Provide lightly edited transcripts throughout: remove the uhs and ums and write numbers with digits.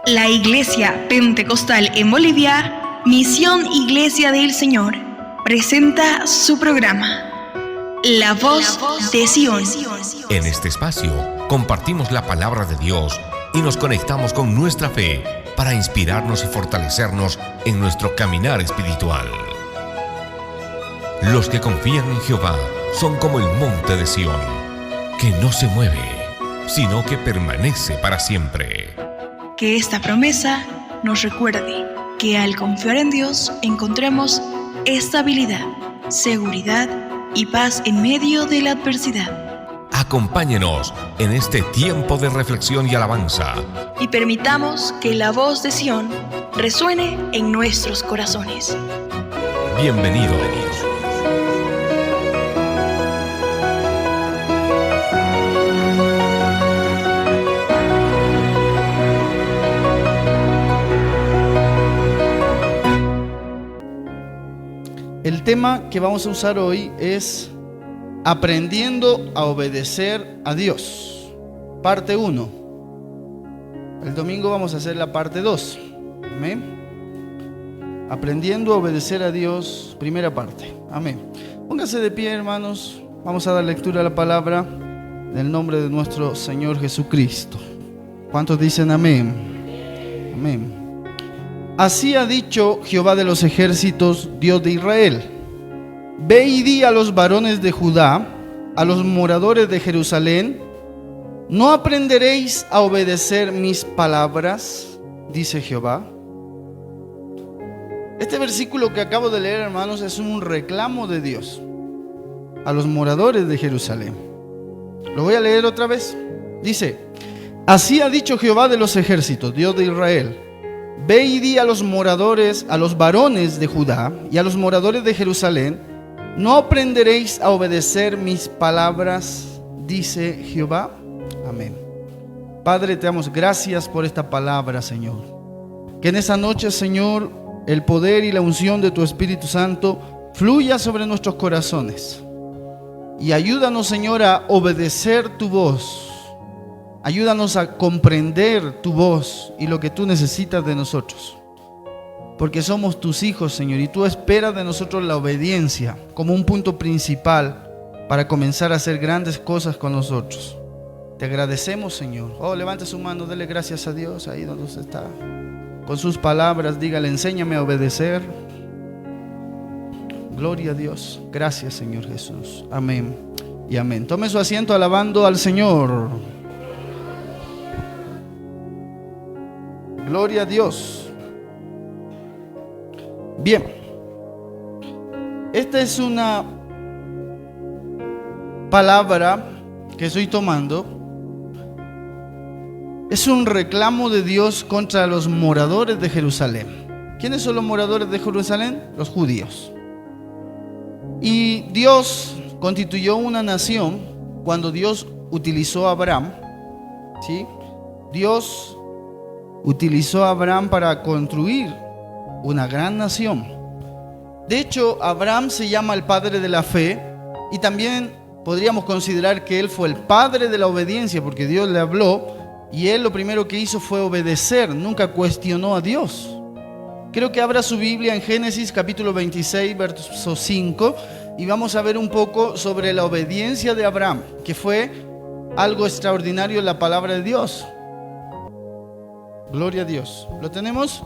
La Iglesia Pentecostal en Bolivia, Misión Iglesia del Señor, presenta su programa, La Voz de Sion. En este espacio compartimos la palabra de Dios y nos conectamos con nuestra fe para inspirarnos y fortalecernos en nuestro caminar espiritual. Los que confían en Jehová son como el monte de Sión, que no se mueve, sino que permanece para siempre. Que esta promesa nos recuerde que al confiar en Dios encontremos estabilidad, seguridad y paz en medio de la adversidad. Acompáñenos en este tiempo de reflexión y alabanza. Y permitamos que la voz de Sion resuene en nuestros corazones. Bienvenidos. El tema que vamos a usar hoy es aprendiendo a obedecer a Dios, parte 1. El domingo vamos a hacer la parte 2. Amén. Aprendiendo a obedecer a Dios, primera parte. Amén. Pónganse de pie, hermanos. Vamos a dar lectura a la palabra en el nombre de nuestro Señor Jesucristo. ¿Cuántos dicen amén? Amén. Así ha dicho Jehová de los ejércitos, Dios de Israel: Ve y di a los varones de Judá, a los moradores de Jerusalén: ¿no aprenderéis a obedecer mis palabras? Dice Jehová. Este versículo que acabo de leer, hermanos, es un reclamo de Dios a los moradores de Jerusalén. Lo voy a leer otra vez. Dice: Así ha dicho Jehová de los ejércitos, Dios de Israel: Ve y di a los moradores, a los varones de Judá y a los moradores de Jerusalén: ¿no aprenderéis a obedecer mis palabras? Dice Jehová. Amén. Padre, te damos gracias por esta palabra, Señor. Que en esa noche, Señor, el poder y la unción de tu Espíritu Santo fluya sobre nuestros corazones. Y ayúdanos, Señor, a obedecer tu voz. Ayúdanos a comprender tu voz y lo que tú necesitas de nosotros. Porque somos tus hijos, Señor, y tú esperas de nosotros la obediencia como un punto principal para comenzar a hacer grandes cosas con nosotros. Te agradecemos, Señor. Levante su mano, dele gracias a Dios ahí donde usted está. Con sus palabras, dígale: enséñame a obedecer. Gloria a Dios. Gracias, Señor Jesús. Amén y amén. Tome su asiento alabando al Señor. Gloria a Dios. Bien, esta es una palabra que estoy tomando. Es un reclamo de Dios contra los moradores de Jerusalén. ¿Quiénes son los moradores de Jerusalén? Los judíos. Y Dios constituyó una nación cuando Dios utilizó a Abraham. ¿Sí? Dios utilizó a Abraham para construir una gran nación. De hecho, Abraham se llama el padre de la fe, y también podríamos considerar que él fue el padre de la obediencia, porque Dios le habló y él lo primero que hizo fue obedecer, nunca cuestionó a Dios. Creo que abra su Biblia en Génesis capítulo 26, verso 5, y vamos a ver un poco sobre la obediencia de Abraham, que fue algo extraordinario en la palabra de Dios. Gloria a Dios. ¿Lo tenemos?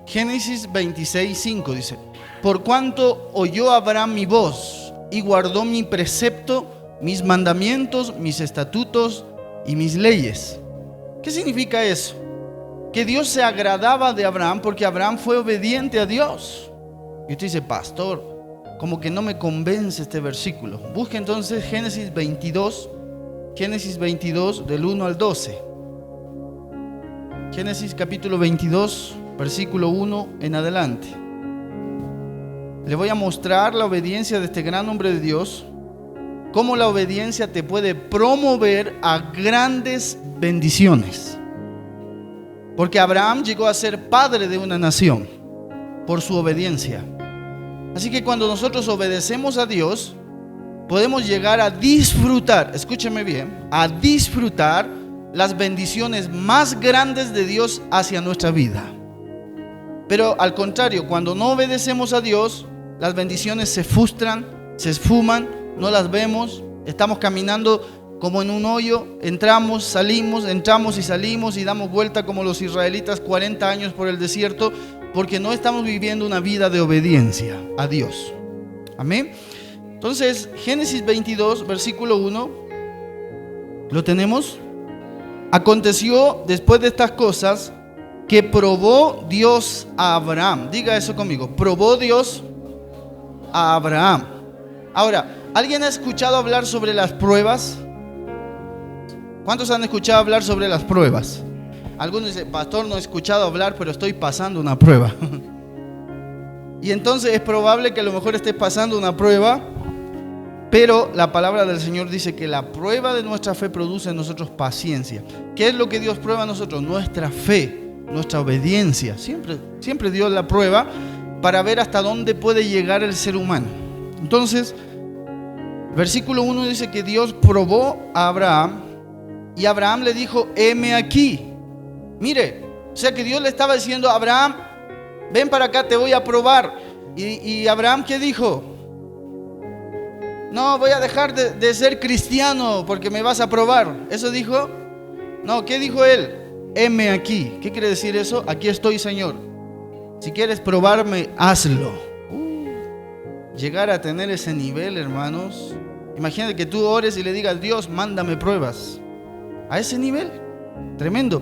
Génesis 26, 5 dice: Por cuanto oyó Abraham mi voz y guardó mi precepto, mis mandamientos, mis estatutos y mis leyes. ¿Qué significa eso? Que Dios se agradaba de Abraham porque Abraham fue obediente a Dios. Y usted dice: pastor, como que no me convence este versículo. Busque entonces Génesis 22 del 1 al 12. Génesis capítulo 22, versículo 1 en adelante. Le voy a mostrar la obediencia de este gran hombre de Dios, cómo la obediencia te puede promover a grandes bendiciones. Porque Abraham llegó a ser padre de una nación por su obediencia. Así que cuando nosotros obedecemos a Dios, podemos llegar a disfrutar, escúcheme bien, a disfrutar las bendiciones más grandes de Dios hacia nuestra vida. Pero al contrario, cuando no obedecemos a Dios, las bendiciones se frustran, se esfuman, no las vemos, estamos caminando como en un hoyo, entramos y salimos y damos vuelta como los israelitas 40 años por el desierto, porque no estamos viviendo una vida de obediencia a Dios. Amén. Entonces, Génesis 22, versículo 1, ¿lo tenemos? Aconteció después de estas cosas que probó Dios a Abraham. Diga eso conmigo. Probó Dios a Abraham. Ahora, ¿alguien ha escuchado hablar sobre las pruebas? ¿Cuántos han escuchado hablar sobre las pruebas? Algunos dicen, pastor, no he escuchado hablar, pero estoy pasando una prueba. Y entonces es probable que a lo mejor estés pasando una prueba, pero la palabra del Señor dice que la prueba de nuestra fe produce en nosotros paciencia. ¿Qué es lo que Dios prueba a nosotros? Nuestra fe, nuestra obediencia. Siempre Dios la prueba para ver hasta dónde puede llegar el ser humano. Entonces, versículo 1 dice que Dios probó a Abraham y Abraham le dijo, heme aquí. Mire, o sea que Dios le estaba diciendo a Abraham, ven para acá, te voy a probar. Y Abraham, ¿qué dijo? No, voy a dejar de ser cristiano porque me vas a probar. ¿Eso dijo? No, ¿qué dijo él? Heme aquí. ¿Qué quiere decir eso? Aquí estoy, Señor. Si quieres probarme, hazlo. Llegar a tener ese nivel, hermanos. Imagínate que tú ores y le digas, Dios, mándame pruebas. A ese nivel, tremendo.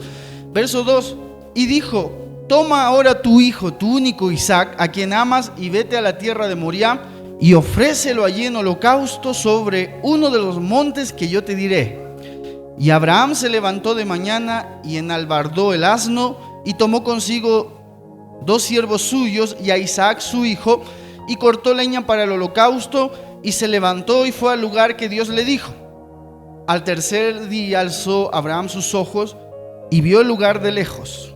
Verso 2, y dijo, toma ahora tu hijo, tu único Isaac, a quien amas, y vete a la tierra de Moriah, y ofrécelo allí en holocausto sobre uno de los montes que yo te diré. Y Abraham se levantó de mañana y enalbardó el asno, y tomó consigo 2 siervos suyos y a Isaac su hijo, y cortó leña para el holocausto, y se levantó y fue al lugar que Dios le dijo. Al tercer día alzó Abraham sus ojos y vio el lugar de lejos.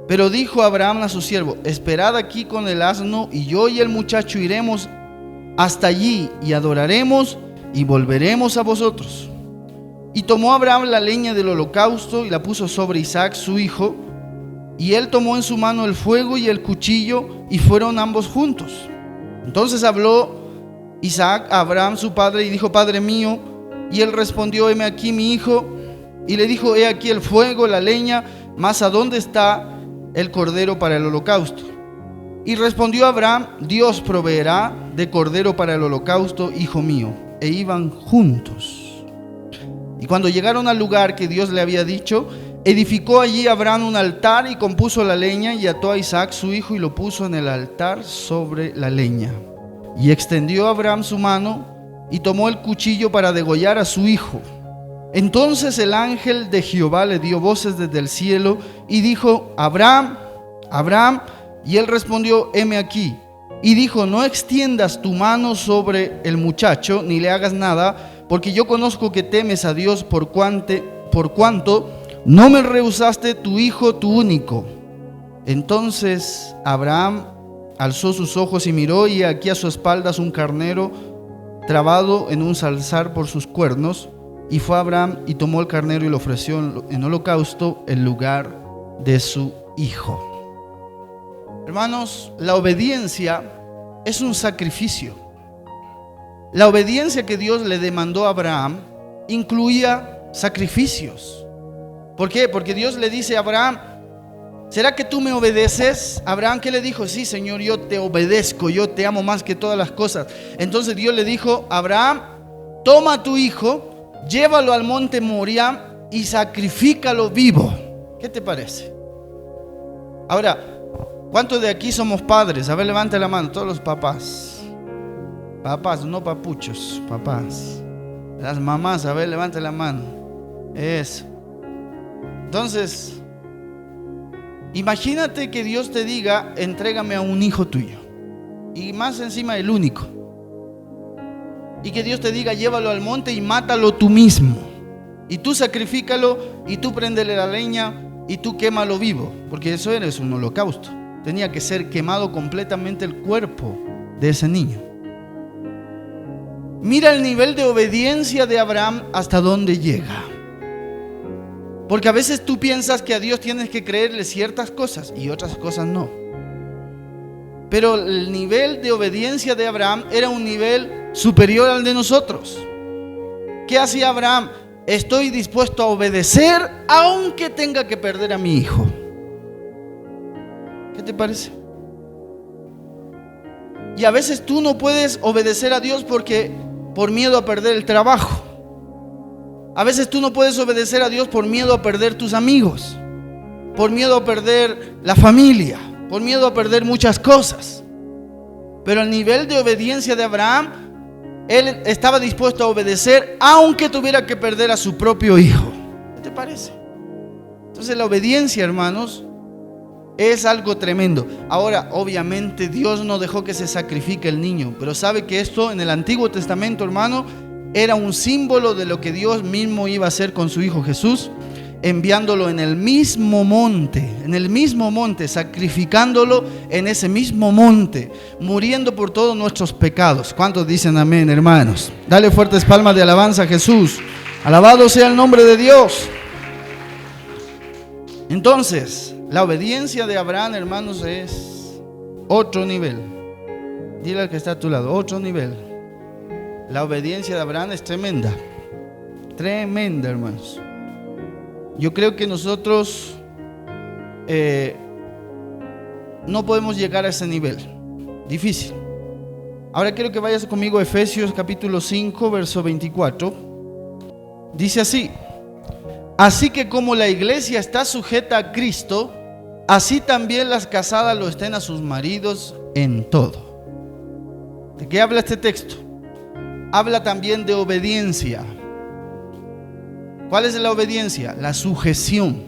Pero dijo Abraham a su siervo, esperad aquí con el asno, y yo y el muchacho iremos hasta allí y adoraremos y volveremos a vosotros. Y tomó Abraham la leña del holocausto y la puso sobre Isaac su hijo, y él tomó en su mano el fuego y el cuchillo, y fueron ambos juntos. Entonces habló Isaac a Abraham su padre y dijo, Padre mío. Y él respondió, heme aquí mi hijo. Y le dijo, he aquí el fuego, la leña, mas ¿a dónde está el cordero para el holocausto? Y respondió Abraham, Dios proveerá de cordero para el holocausto, hijo mío. E iban juntos. Y cuando llegaron al lugar que Dios le había dicho, edificó allí Abraham un altar y compuso la leña, y ató a Isaac su hijo y lo puso en el altar sobre la leña. Y extendió Abraham su mano y tomó el cuchillo para degollar a su hijo. Entonces el ángel de Jehová le dio voces desde el cielo y dijo, Abraham, Abraham. Y él respondió, heme aquí. Y dijo, no extiendas tu mano sobre el muchacho, ni le hagas nada, porque yo conozco que temes a Dios por cuanto no me rehusaste tu hijo, tu único. Entonces Abraham alzó sus ojos y miró, y aquí a su espaldas un carnero trabado en un zarzal por sus cuernos. Y fue Abraham y tomó el carnero y lo ofreció en holocausto en lugar de su hijo. Hermanos, la obediencia es un sacrificio. La obediencia que Dios le demandó a Abraham incluía sacrificios. ¿Por qué? Porque Dios le dice a Abraham, ¿será que tú me obedeces? Abraham, ¿qué le dijo? Sí, Señor, yo te obedezco, yo te amo más que todas las cosas. Entonces Dios le dijo, Abraham, toma a tu hijo, llévalo al monte Moriah y sacrifícalo vivo. ¿Qué te parece? Ahora, ¿cuántos de aquí somos padres? A ver, levante la mano, todos los papás. Papás, no papuchos, papás. Las mamás, a ver, levante la mano. Eso. Entonces, imagínate que Dios te diga, entrégame a un hijo tuyo. Y más encima el único. Y que Dios te diga, llévalo al monte y mátalo tú mismo. Y tú sacrifícalo, y tú préndele la leña, y tú quémalo vivo. Porque eso es un holocausto. Tenía que ser quemado completamente el cuerpo de ese niño. Mira el nivel de obediencia de Abraham hasta dónde llega. Porque a veces tú piensas que a Dios tienes que creerle ciertas cosas y otras cosas no. Pero el nivel de obediencia de Abraham era un nivel superior al de nosotros. ¿Qué hacía Abraham? Estoy dispuesto a obedecer aunque tenga que perder a mi hijo. ¿Qué te parece? Y a veces tú no puedes obedecer a Dios por miedo a perder el trabajo. A veces tú no puedes obedecer a Dios por miedo a perder tus amigos, por miedo a perder la familia, por miedo a perder muchas cosas. Pero el nivel de obediencia de Abraham, él estaba dispuesto a obedecer aunque tuviera que perder a su propio hijo. ¿Qué te parece? Entonces la obediencia, hermanos, es algo tremendo. Ahora, obviamente Dios no dejó que se sacrifique el niño, pero sabe que esto en el Antiguo Testamento, hermano, era un símbolo de lo que Dios mismo iba a hacer con su hijo Jesús, enviándolo en el mismo monte, sacrificándolo en ese mismo monte, muriendo por todos nuestros pecados. ¿Cuántos dicen amén, hermanos? Dale fuertes palmas de alabanza a Jesús. Alabado sea el nombre de Dios. Entonces, la obediencia de Abraham, hermanos, es otro nivel. Dile al que está a tu lado, otro nivel. La obediencia de Abraham es tremenda. Tremenda, hermanos. Yo creo que nosotros no podemos llegar a ese nivel. Difícil. Ahora quiero que vayas conmigo a Efesios capítulo 5, verso 24. Dice así: así que como la iglesia está sujeta a Cristo, así también las casadas lo estén a sus maridos en todo. ¿De qué habla este texto? Habla también de obediencia. ¿Cuál es la obediencia? La sujeción.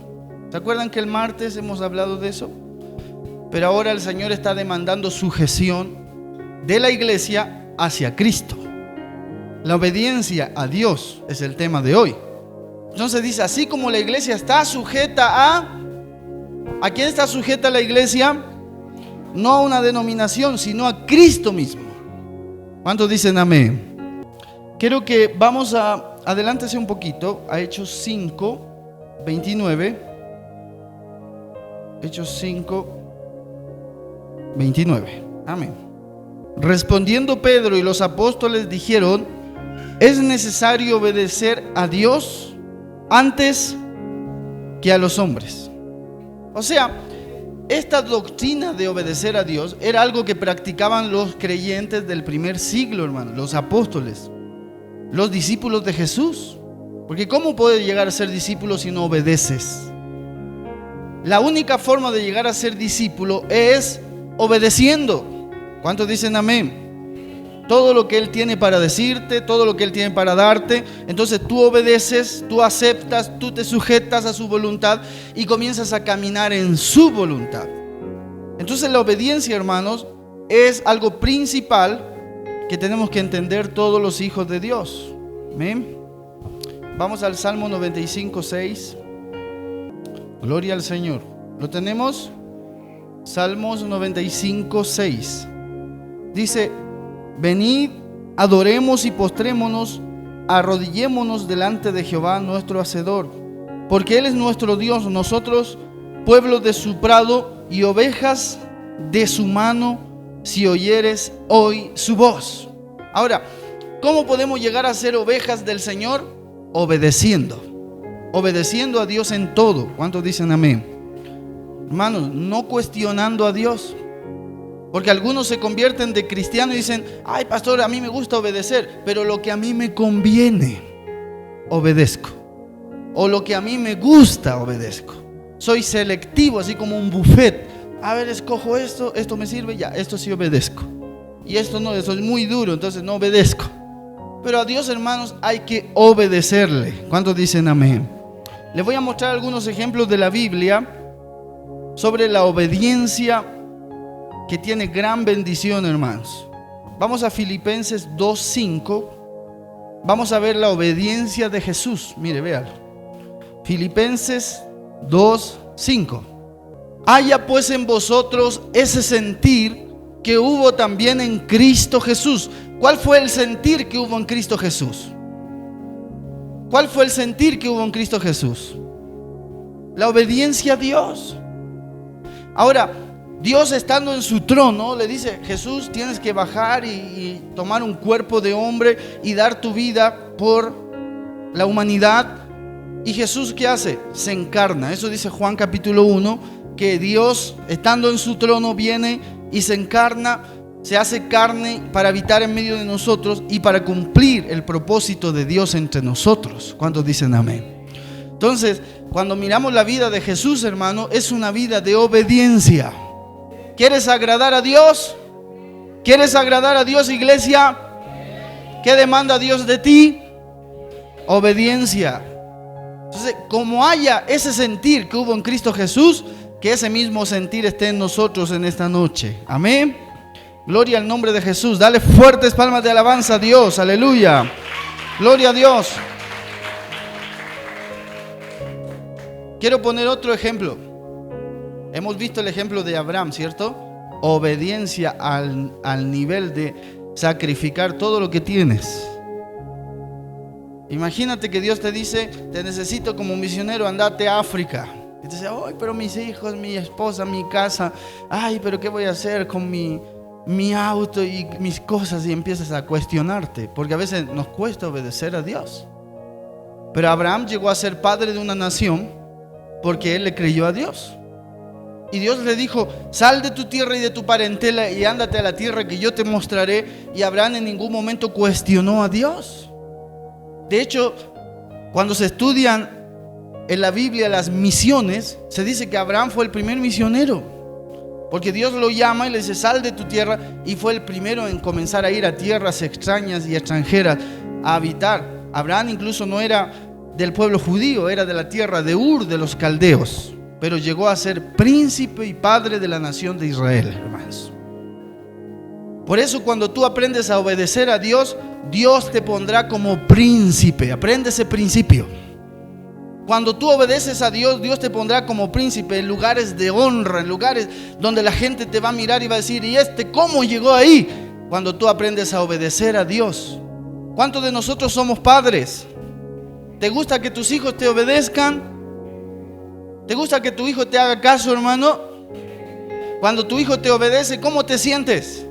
¿Se acuerdan que el martes hemos hablado de eso? Pero ahora el Señor está demandando sujeción de la iglesia hacia Cristo. La obediencia a Dios es el tema de hoy. Entonces dice, así como la iglesia está sujeta ¿a quién está sujeta la iglesia? No a una denominación, sino a Cristo mismo. ¿Cuántos dicen amén? Quiero que vamos adelántese un poquito a Hechos 5, 29. Hechos 5, 29. Amén. Respondiendo Pedro y los apóstoles dijeron: es necesario obedecer a Dios antes que a los hombres. O sea, esta doctrina de obedecer a Dios era algo que practicaban los creyentes del primer siglo, hermano, los apóstoles, los discípulos de Jesús. Porque ¿cómo puedes llegar a ser discípulo si no obedeces? La única forma de llegar a ser discípulo es obedeciendo. ¿Cuántos dicen amén? Todo lo que Él tiene para decirte, todo lo que Él tiene para darte, entonces tú obedeces, tú aceptas, tú te sujetas a su voluntad y comienzas a caminar en su voluntad. Entonces la obediencia, hermanos, es algo principal que tenemos que entender todos los hijos de Dios. Amén. Vamos al Salmo 95, 6. Gloria al Señor. ¿Lo tenemos? Salmos 95, 6. Dice: venid, adoremos y postrémonos, arrodillémonos delante de Jehová nuestro Hacedor, porque Él es nuestro Dios, nosotros pueblo de su prado y ovejas de su mano, si oyeres hoy su voz. Ahora, ¿cómo podemos llegar a ser ovejas del Señor? Obedeciendo a Dios en todo. ¿Cuántos dicen amén? Hermanos, no cuestionando a Dios. Porque algunos se convierten de cristianos y dicen: ay, pastor, a mí me gusta obedecer, pero lo que a mí me conviene, obedezco. O lo que a mí me gusta, obedezco. Soy selectivo, así como un buffet. A ver, escojo esto, esto me sirve, ya, esto sí obedezco. Y esto no, eso es muy duro, entonces no obedezco. Pero a Dios, hermanos, hay que obedecerle. ¿Cuántos dicen amén? Les voy a mostrar algunos ejemplos de la Biblia sobre la obediencia, que tiene gran bendición, hermanos. Vamos a Filipenses 2:5. Vamos a ver la obediencia de Jesús. Mire, véalo. Filipenses 2:5. Haya pues en vosotros ese sentir que hubo también en Cristo Jesús. ¿Cuál fue el sentir que hubo en Cristo Jesús? ¿Cuál fue el sentir que hubo en Cristo Jesús? la obediencia a Dios. Ahora, Dios estando en su trono le dice: Jesús, tienes que bajar y tomar un cuerpo de hombre y dar tu vida por la humanidad. Y Jesús, ¿qué hace? Se encarna. Eso dice Juan capítulo 1, que Dios estando en su trono viene y se encarna, se hace carne para habitar en medio de nosotros y para cumplir el propósito de Dios entre nosotros. ¿Cuántos dicen amén? Entonces, cuando miramos la vida de Jesús, hermano, es una vida de obediencia. ¿Quieres agradar a Dios? ¿Quieres agradar a Dios, iglesia? ¿Qué demanda Dios de ti? Obediencia. Entonces, como haya ese sentir que hubo en Cristo Jesús, que ese mismo sentir esté en nosotros en esta noche. Amén. Gloria al nombre de Jesús. Dale fuertes palmas de alabanza a Dios. Aleluya. Gloria a Dios. Quiero poner otro ejemplo. Hemos visto el ejemplo de Abraham, ¿cierto? Obediencia al nivel de sacrificar todo lo que tienes. Imagínate que Dios te dice: te necesito como misionero, andate a África. Y te dice: ay, pero mis hijos, mi esposa, mi casa, ay, pero ¿qué voy a hacer con mi auto y mis cosas? Y empiezas a cuestionarte, porque a veces nos cuesta obedecer a Dios. Pero Abraham llegó a ser padre de una nación porque él le creyó a Dios. Y Dios le dijo: sal de tu tierra y de tu parentela y ándate a la tierra que yo te mostraré. Y Abraham en ningún momento cuestionó a Dios. De hecho, cuando se estudian en la Biblia las misiones, se dice que Abraham fue el primer misionero, porque Dios lo llama y le dice: sal de tu tierra, y fue el primero en comenzar a ir a tierras extrañas y extranjeras a habitar. Abraham incluso no era del pueblo judío, era de la tierra de Ur de los caldeos, pero llegó a ser príncipe y padre de la nación de Israel, hermanos. Por eso, cuando tú aprendes a obedecer a Dios, Dios te pondrá como príncipe. Aprende ese principio. Cuando tú obedeces a Dios, Dios te pondrá como príncipe en lugares de honra, en lugares donde la gente te va a mirar y va a decir: ¿y este cómo llegó ahí? Cuando tú aprendes a obedecer a Dios. ¿Cuántos de nosotros somos padres? ¿Te gusta que tus hijos te obedezcan? ¿Te gusta que tu hijo te haga caso, hermano? Cuando tu hijo te obedece, ¿cómo te sientes?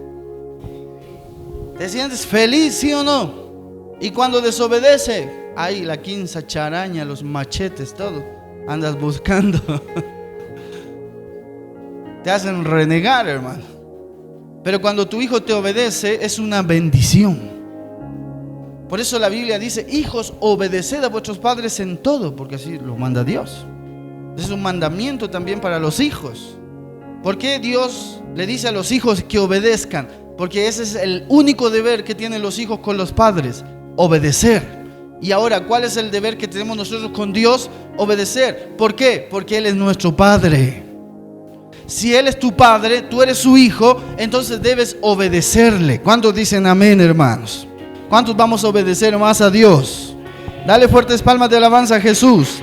¿Te sientes feliz, sí o no? Y cuando desobedece, ahí la quinza charaña, los machetes, todo andas buscando. Te hacen renegar, hermano. Pero cuando tu hijo te obedece, es una bendición. Por eso la Biblia dice: hijos, obedeced a vuestros padres en todo, porque así lo manda Dios. Es un mandamiento también para los hijos. ¿Por qué Dios le dice a los hijos que obedezcan? Porque ese es el único deber que tienen los hijos con los padres: obedecer. Y ahora, ¿cuál es el deber que tenemos nosotros con Dios? Obedecer. ¿Por qué? Porque Él es nuestro Padre. Si Él es tu Padre, tú eres su hijo, entonces debes obedecerle. ¿Cuántos dicen amén, hermanos? ¿Cuántos vamos a obedecer más a Dios? Dale fuertes palmas de alabanza a Jesús.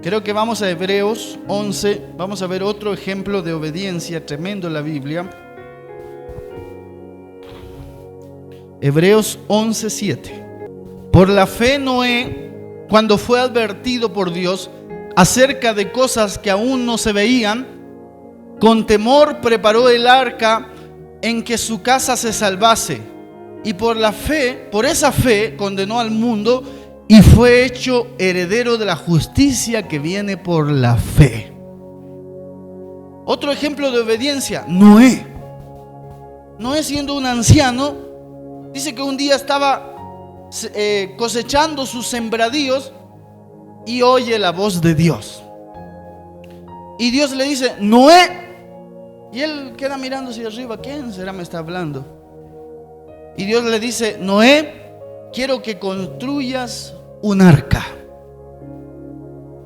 Creo que vamos a Hebreos 11. Vamos a ver otro ejemplo de obediencia tremendo en la Biblia. Hebreos 11:7. Por la fe Noé, cuando fue advertido por Dios acerca de cosas que aún no se veían, con temor preparó el arca en que su casa se salvase. Y por la fe, por esa fe, condenó al mundo y fue hecho heredero de la justicia que viene por la fe. Otro ejemplo de obediencia: Noé. Noé, siendo un anciano, dice que un día estaba cosechando sus sembradíos y oye la voz de Dios. Y Dios le dice: Noé. Y él queda mirando hacia arriba: ¿quién será me está hablando? Y Dios le dice: Noé, quiero que construyas un arca.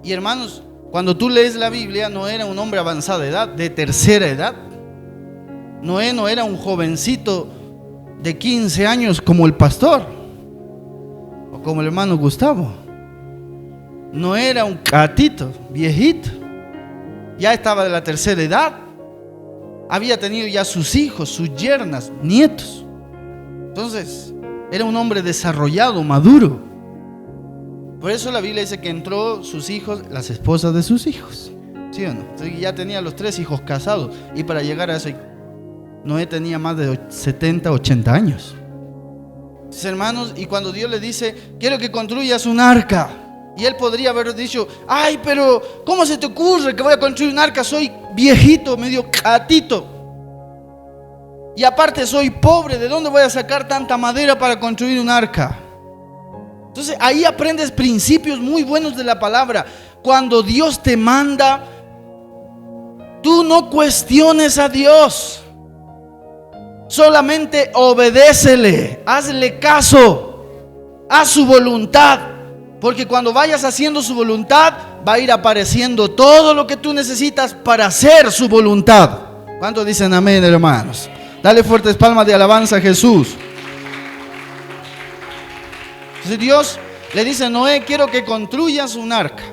Y hermanos, cuando tú lees la Biblia, Noé era un hombre avanzada de edad, de tercera edad. Noé no era un jovencito de 15 años como el pastor o como el hermano Gustavo. No era un gatito, viejito. Ya estaba de la tercera edad. Había tenido ya sus hijos, sus yernas, nietos. Entonces, era un hombre desarrollado, maduro. Por eso la Biblia dice que entró sus hijos, las esposas de sus hijos. ¿Sí o no? Entonces ya tenía los 3 hijos casados. Y para llegar a eso, Noé tenía más de 70, 80 años. Entonces, hermanos, y cuando Dios le dice, quiero que construyas un arca. Y él podría haber dicho, ay, pero ¿cómo se te ocurre que voy a construir un arca? Soy viejito, medio catito. Y aparte soy pobre, ¿de dónde voy a sacar tanta madera para construir un arca? Entonces ahí aprendes principios muy buenos de la palabra. Cuando Dios te manda, tú no cuestiones a Dios. Solamente obedécele, hazle caso, haz su voluntad. Porque cuando vayas haciendo su voluntad, va a ir apareciendo todo lo que tú necesitas para hacer su voluntad. ¿Cuántos dicen amén, hermanos? Dale fuertes palmas de alabanza a Jesús. Entonces Dios le dice a Noé, quiero que construyas un arca.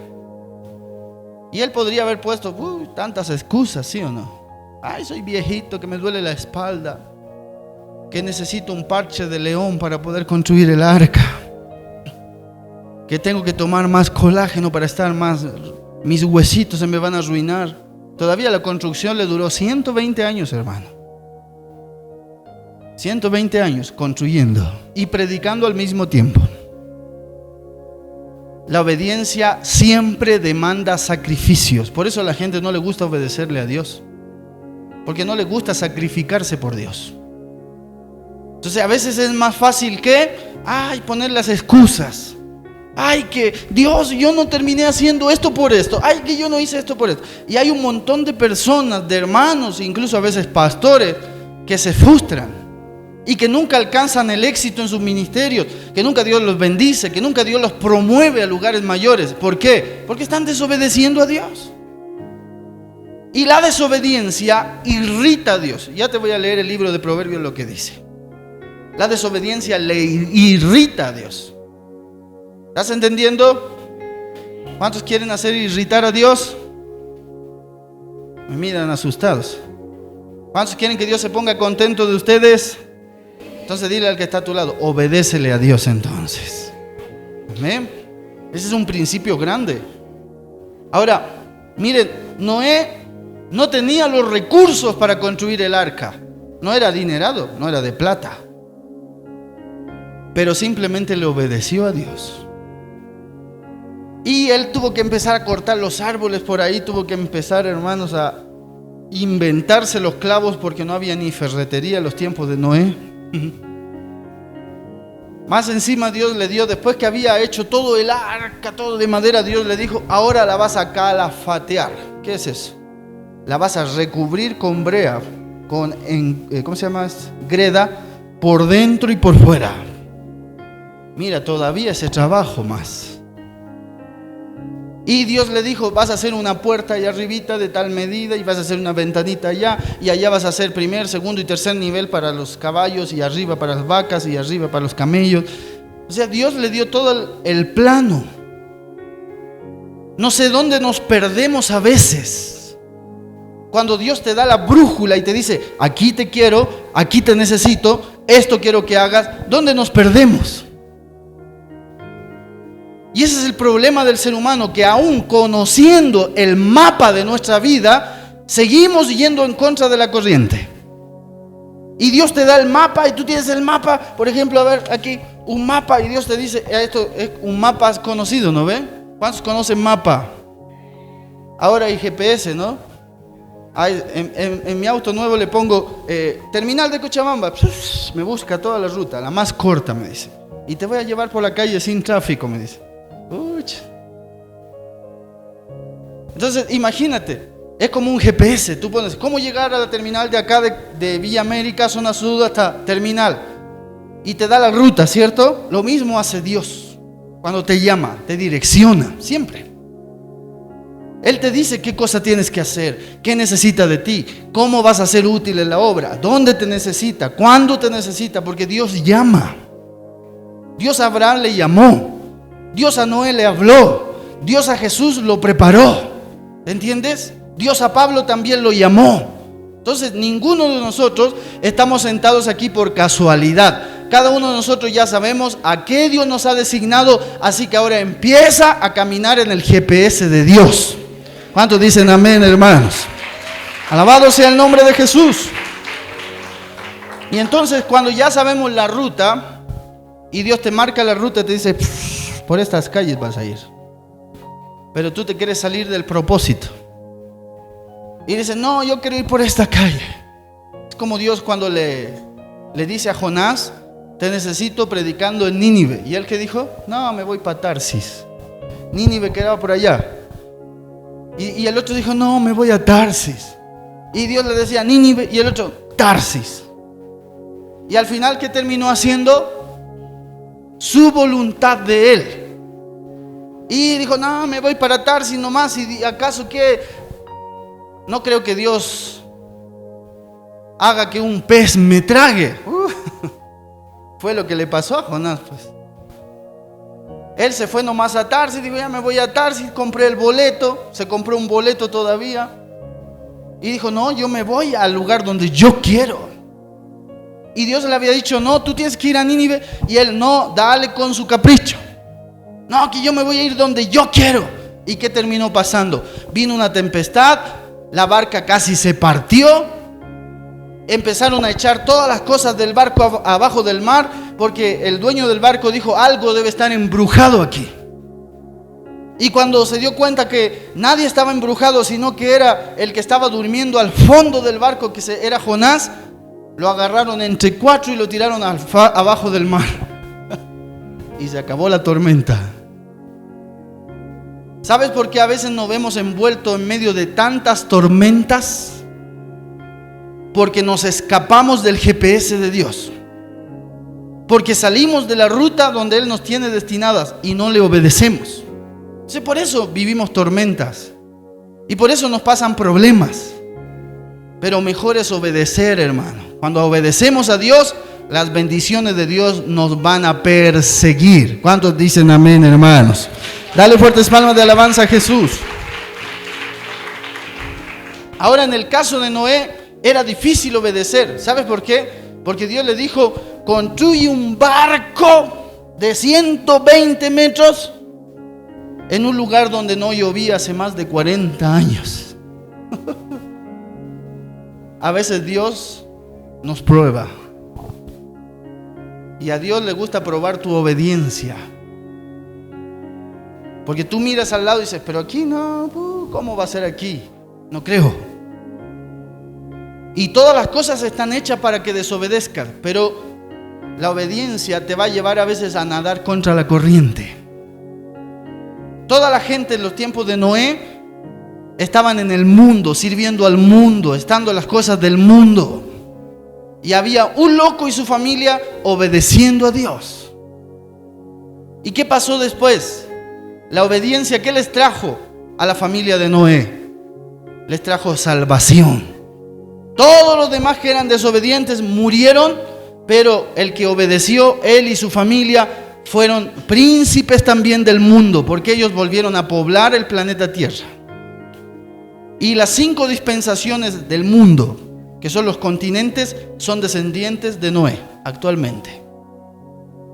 Y él podría haber puesto tantas excusas, ¿sí o no? Ay, soy viejito, que me duele la espalda, que necesito un parche de león para poder construir el arca, que tengo que tomar más colágeno para estar más, mis huesitos se me van a arruinar. Todavía la construcción le duró 120 años, hermano. 120 años construyendo y predicando al mismo tiempo. La obediencia siempre demanda sacrificios. Por eso a la gente no le gusta obedecerle a Dios, porque no le gusta sacrificarse por Dios. Entonces a veces es más fácil que poner las excusas. Ay, que Dios, yo no terminé haciendo esto por esto. Ay, que yo no hice esto por esto. Y hay un montón de personas, de hermanos, incluso a veces pastores, que se frustran y que nunca alcanzan el éxito en sus ministerios, que nunca Dios los bendice, que nunca Dios los promueve a lugares mayores. ¿Por qué? Porque están desobedeciendo a Dios. Y la desobediencia irrita a Dios. Ya te voy a leer el libro de Proverbios lo que dice. La desobediencia le irrita a Dios. ¿Estás entendiendo? ¿Cuántos quieren hacer irritar a Dios? Me miran asustados. ¿Cuántos quieren que Dios se ponga contento de ustedes? Entonces dile al que está a tu lado, obedécele a Dios entonces. ¿Amén? Ese es un principio grande. Ahora, miren, Noé no tenía los recursos para construir el arca. No era adinerado, no era de plata. Pero simplemente le obedeció a Dios. Y él tuvo que empezar a cortar los árboles por ahí, tuvo que empezar, hermanos, a inventarse los clavos porque no había ni ferretería en los tiempos de Noé. Más encima Dios le dio, después que había hecho todo el arca, todo de madera, Dios le dijo, ahora la vas a calafatear. ¿Qué es eso? La vas a recubrir con brea, con ¿cómo se llama? Greda, por dentro y por fuera. Mira, todavía ese trabajo más. Y Dios le dijo, vas a hacer una puerta allá arribita de tal medida, y vas a hacer una ventanita allá, y allá vas a hacer primer, segundo y tercer nivel para los caballos, y arriba para las vacas, y arriba para los camellos. O sea, Dios le dio todo el plano. No sé dónde nos perdemos a veces. Cuando Dios te da la brújula y te dice, aquí te quiero, aquí te necesito, esto quiero que hagas, ¿dónde nos perdemos? Y ese es el problema del ser humano, que aún conociendo el mapa de nuestra vida, seguimos yendo en contra de la corriente. Y Dios te da el mapa y tú tienes el mapa, por ejemplo, a ver aquí, un mapa, y Dios te dice, esto es un mapa conocido, ¿no ven? ¿Cuántos conocen mapa? Ahora hay GPS, ¿no? En mi auto nuevo le pongo terminal de Cochabamba, me busca toda la ruta, la más corta, me dice. Y te voy a llevar por la calle sin tráfico, me dice. Entonces imagínate, es como un GPS. Tú pones cómo llegar a la terminal de acá de Villa América, zona sur, hasta terminal, y te da la ruta, ¿cierto? Lo mismo hace Dios cuando te llama, te direcciona siempre. Él te dice qué cosa tienes que hacer, qué necesita de ti, cómo vas a ser útil en la obra, dónde te necesita, cuándo te necesita, porque Dios llama. Dios a Abraham le llamó, Dios a Noé le habló, Dios a Jesús lo preparó. ¿Entiendes? Dios a Pablo también lo llamó. Entonces ninguno de nosotros estamos sentados aquí por casualidad. cada uno de nosotros ya sabemos a qué Dios nos ha designado, así que ahora empieza a caminar en el GPS de Dios. ¿Cuántos dicen amén, hermanos? Alabado sea el nombre de Jesús. Y entonces cuando ya sabemos la ruta y Dios te marca la ruta, te dice, por estas calles vas a ir. Pero tú te quieres salir del propósito. Y dices, no, yo quiero ir por esta calle. Es como Dios cuando le dice a Jonás, te necesito predicando en Nínive. ¿Y él qué dijo? No, me voy para Tarsis. Nínive quedaba por allá. Y el otro dijo, no, me voy a Tarsis. Y Dios le decía Nínive y el otro, Tarsis. Y al final, ¿qué terminó haciendo? Su voluntad de él. Y dijo, no, me voy para Tarsis nomás. ¿Y acaso qué? No creo que Dios haga que un pez me trague. Fue lo que le pasó a Jonás, pues. Él se fue nomás a Tarsis, dijo, ya me voy a Tarsis, compré el boleto, se compró un boleto todavía. Y dijo, no, yo me voy al lugar donde yo quiero. Y Dios le había dicho, no, tú tienes que ir a Nínive. Y él, no, dale con su capricho. No, que yo me voy a ir donde yo quiero. ¿Y qué terminó pasando? Vino una tempestad, la barca casi se partió. Empezaron a echar todas las cosas del barco abajo del mar, porque el dueño del barco dijo, algo debe estar embrujado aquí. Y cuando se dio cuenta que nadie estaba embrujado, sino que era el que estaba durmiendo al fondo del barco, que era Jonás, lo agarraron entre 4 y lo tiraron abajo del mar. Y se acabó la tormenta. ¿Sabes por qué a veces nos vemos envueltos en medio de tantas tormentas? Porque nos escapamos del GPS de Dios. Porque salimos de la ruta donde Él nos tiene destinadas y no le obedecemos. Entonces, por eso vivimos tormentas. Y por eso nos pasan problemas. Pero mejor es obedecer, hermano. Cuando obedecemos a Dios, las bendiciones de Dios nos van a perseguir. ¿Cuántos dicen amén, hermanos? Dale fuertes palmas de alabanza a Jesús. Ahora, en el caso de Noé, era difícil obedecer. ¿Sabes por qué? Porque Dios le dijo, construye un barco de 120 metros en un lugar donde no llovía hace más de 40 años. A veces Dios nos prueba. Y a Dios le gusta probar tu obediencia. Porque tú miras al lado y dices, pero aquí no, ¿cómo va a ser aquí? No creo. Y todas las cosas están hechas para que desobedezcas, pero la obediencia te va a llevar a veces a nadar contra la corriente. Toda la gente en los tiempos de Noé estaban en el mundo, sirviendo al mundo, estando en las cosas del mundo. Y había un loco y su familia obedeciendo a Dios. ¿Y qué pasó después? La obediencia, ¿qué les trajo a la familia de Noé? Les trajo salvación. Todos los demás que eran desobedientes murieron, pero el que obedeció, él y su familia, fueron príncipes también del mundo, porque ellos volvieron a poblar el planeta Tierra. Y las 5 dispensaciones del mundo, que son los continentes, son descendientes de Noé actualmente.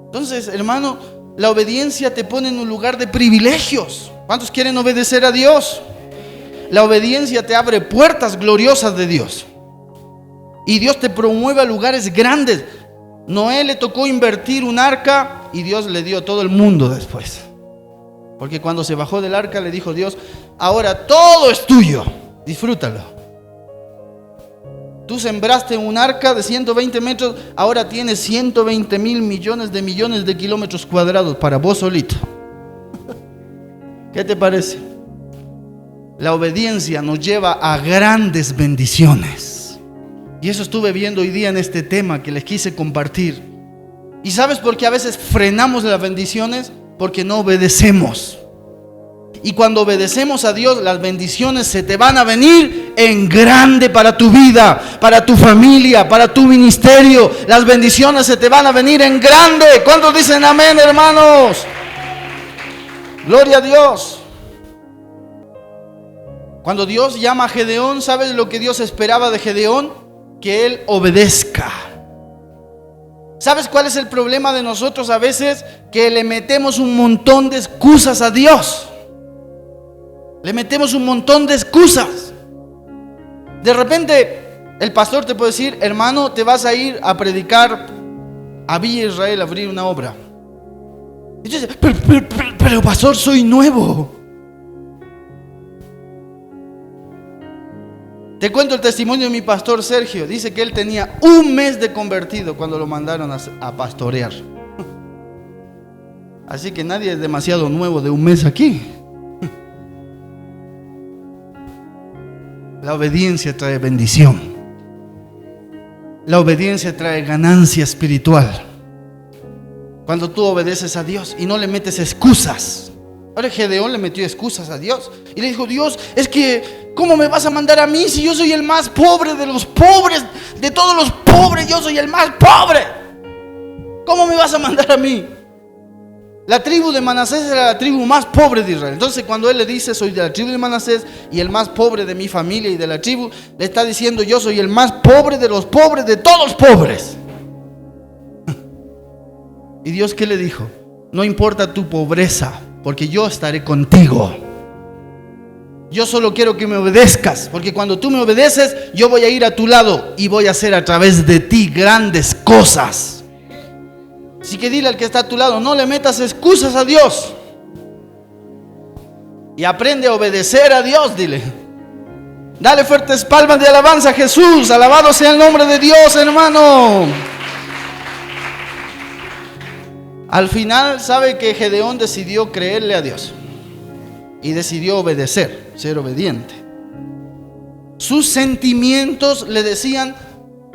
Entonces, hermano, la obediencia te pone en un lugar de privilegios. ¿Cuántos quieren obedecer a Dios? La obediencia te abre puertas gloriosas de Dios. Y Dios te promueve a lugares grandes. Noé le tocó invertir un arca y Dios le dio todo el mundo después. Porque cuando se bajó del arca le dijo Dios, ahora todo es tuyo, disfrútalo. Tú sembraste un arca de 120 metros, ahora tienes 120 mil millones de kilómetros cuadrados para vos solito. ¿Qué te parece? La obediencia nos lleva a grandes bendiciones. Y eso estuve viendo hoy día en este tema que les quise compartir. ¿Y sabes por qué a veces frenamos las bendiciones? Porque no obedecemos. Y cuando obedecemos a Dios, las bendiciones se te van a venir en grande para tu vida, para tu familia, para tu ministerio. Las bendiciones se te van a venir en grande. ¿Cuántos dicen amén, hermanos? Gloria a Dios. Cuando Dios llama a Gedeón, ¿sabes lo que Dios esperaba de Gedeón? Que él obedezca. ¿Sabes cuál es el problema de nosotros a veces? Que le metemos un montón de excusas a Dios. Le metemos un montón de excusas. De repente el pastor te puede decir: hermano, te vas a ir a predicar a Villa Israel, a abrir una obra. Y tú dices: pero pastor, soy nuevo. Te cuento el testimonio de mi pastor Sergio. Dice que él tenía 1 mes de convertido cuando lo mandaron a pastorear. Así que nadie es demasiado nuevo de 1 mes aquí. La obediencia trae bendición. La obediencia trae ganancia espiritual. Cuando tú obedeces a Dios y no le metes excusas. Ahora Gedeón le metió excusas a Dios y le dijo: Dios, es que ¿cómo me vas a mandar a mí si yo soy el más pobre de los pobres? De todos los pobres yo soy el más pobre. ¿Cómo me vas a mandar a mí? La tribu de Manasés era la tribu más pobre de Israel. Entonces cuando él le dice: soy de la tribu de Manasés y el más pobre de mi familia y de la tribu, le está diciendo: yo soy el más pobre de los pobres, de todos los pobres. ¿Y Dios qué le dijo? No importa tu pobreza, porque yo estaré contigo. Yo solo quiero que me obedezcas, porque cuando tú me obedeces, yo voy a ir a tu lado y voy a hacer a través de ti grandes cosas. Así que dile al que está a tu lado: no le metas excusas a Dios. Y aprende a obedecer a Dios, dile. Dale fuertes palmas de alabanza a Jesús. Alabado sea el nombre de Dios, hermano. Al final, sabe que Gedeón decidió creerle a Dios y decidió obedecer, ser obediente. Sus sentimientos le decían: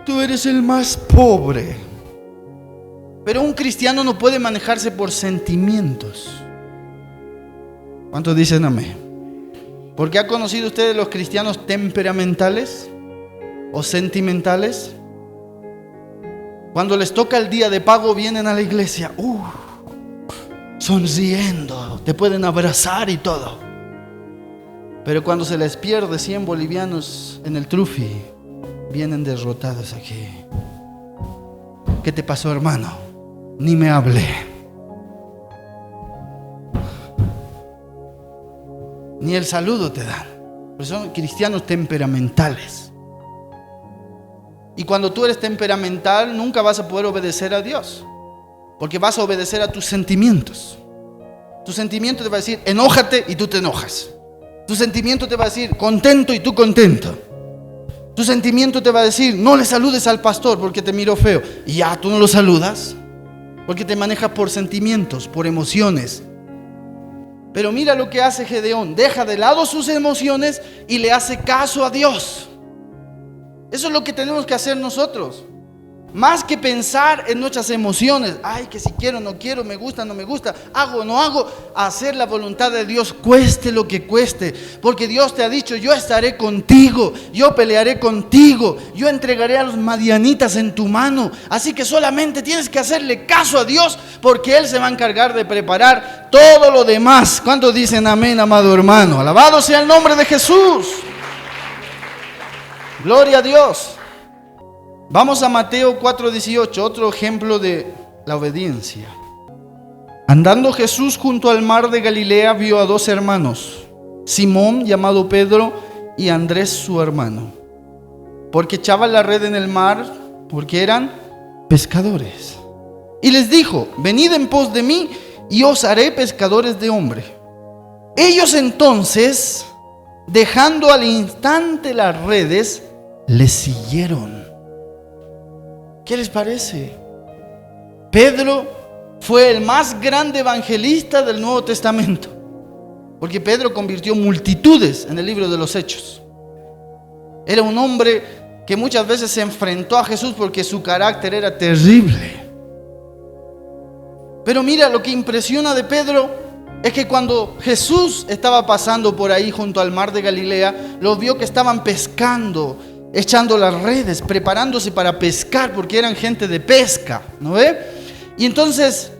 tú eres el más pobre. Pero un cristiano no puede manejarse por sentimientos. ¿Cuántos dicen amén? Porque ¿ha conocido ustedes los cristianos temperamentales o sentimentales? Cuando les toca el día de pago, vienen a la iglesia, sonriendo, te pueden abrazar y todo. Pero cuando se les pierde 100 bolivianos en el trufi, vienen derrotados aquí. ¿Qué te pasó, hermano? Ni me hablé. Ni el saludo te dan. Pero son cristianos temperamentales. Y cuando tú eres temperamental, nunca vas a poder obedecer a Dios, porque vas a obedecer a tus sentimientos. Tu sentimiento te va a decir: enójate, y tú te enojas. Tu sentimiento te va a decir: contento, y tú contento. Tu sentimiento te va a decir: no le saludes al pastor porque te miró feo, y ya tú no lo saludas, porque te manejas por sentimientos, por emociones. Pero mira lo que hace Gedeón: deja de lado sus emociones y le hace caso a Dios. Eso es lo que tenemos que hacer nosotros. Más que pensar en nuestras emociones, ay, que si quiero, no quiero, me gusta, no me gusta, hago, no hago, hacer la voluntad de Dios, cueste lo que cueste. Porque Dios te ha dicho: yo estaré contigo, yo pelearé contigo, yo entregaré a los madianitas en tu mano. Así que solamente tienes que hacerle caso a Dios, porque Él se va a encargar de preparar todo lo demás. ¿Cuántos dicen amén, amado hermano? Alabado sea el nombre de Jesús. Gloria a Dios. Vamos a Mateo 4:18, otro ejemplo de la obediencia. Andando Jesús junto al mar de Galilea, vio a 2 hermanos, Simón, llamado Pedro, y Andrés, su hermano, porque echaban la red en el mar, porque eran pescadores. Y les dijo: venid en pos de mí, y os haré pescadores de hombre. Ellos entonces, dejando al instante las redes, le siguieron. ¿Qué les parece? Pedro fue el más grande evangelista del Nuevo Testamento, porque Pedro convirtió multitudes en el libro de los Hechos. Era un hombre que muchas veces se enfrentó a Jesús porque su carácter era terrible. Pero mira, lo que impresiona de Pedro es que cuando Jesús estaba pasando por ahí junto al mar de Galilea, lo vio que estaban pescando, echando las redes, preparándose para pescar, porque eran gente de pesca, ¿no ve? Y entonces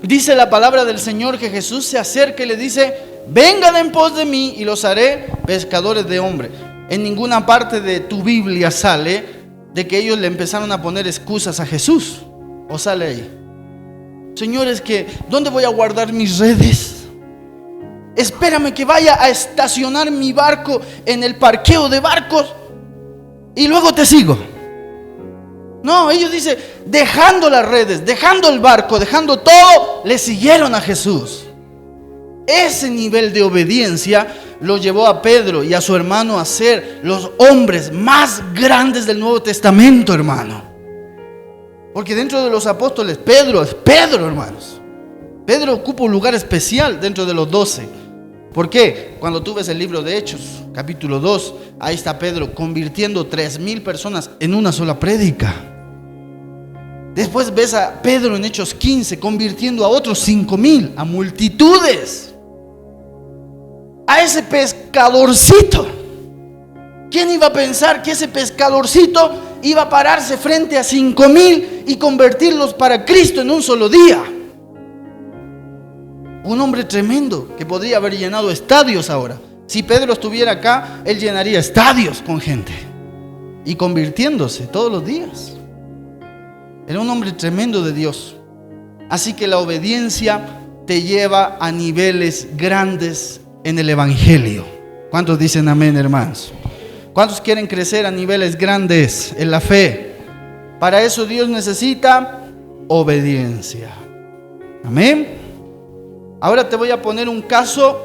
dice la palabra del Señor que Jesús se acerca y le dice: vengan en pos de mí y los haré pescadores de hombre. En ninguna parte de tu Biblia sale de que ellos le empezaron a poner excusas a Jesús. ¿O sale ahí? Señor, es que ¿dónde voy a guardar mis redes? Espérame que vaya a estacionar mi barco en el parqueo de barcos y luego te sigo. No, ellos dicen, dejando las redes, dejando el barco, dejando todo, le siguieron a Jesús. Ese nivel de obediencia lo llevó a Pedro y a su hermano a ser los hombres más grandes del Nuevo Testamento, hermano. Porque dentro de los apóstoles, Pedro es Pedro, hermanos. Pedro ocupa un lugar especial dentro de los 12. ¿Por qué? Cuando tú ves el libro de Hechos, capítulo 2, ahí está Pedro convirtiendo 3,000 personas en una sola prédica. Después ves a Pedro en Hechos 15 convirtiendo a otros 5,000, a multitudes. A ese pescadorcito. ¿Quién iba a pensar que ese pescadorcito iba a pararse frente a 5,000 y convertirlos para Cristo en un solo día? Un hombre tremendo que podría haber llenado estadios ahora. Si Pedro estuviera acá, él llenaría estadios con gente y convirtiéndose todos los días. Era un hombre tremendo de Dios. Así que la obediencia te lleva a niveles grandes en el Evangelio. ¿Cuántos dicen amén, hermanos? ¿Cuántos quieren crecer a niveles grandes en la fe? Para eso Dios necesita obediencia. Amén. Ahora te voy a poner un caso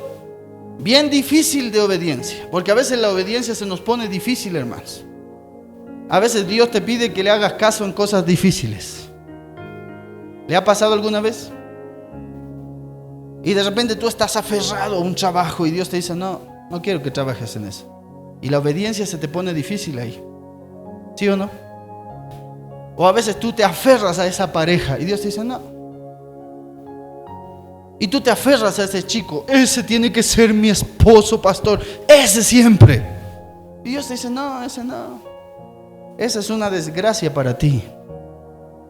bien difícil de obediencia, porque a veces la obediencia se nos pone difícil, hermanos. A veces Dios te pide que le hagas caso en cosas difíciles. ¿Le ha pasado alguna vez? Y de repente tú estás aferrado a un trabajo y Dios te dice, no quiero que trabajes en eso. Y la obediencia se te pone difícil ahí. ¿Sí o no? O a veces tú te aferras a esa pareja y Dios te dice, no. Y tú te aferras a ese chico, ese tiene que ser mi esposo, pastor, ese siempre. Y Dios te dice, no, ese no. Esa es una desgracia para ti.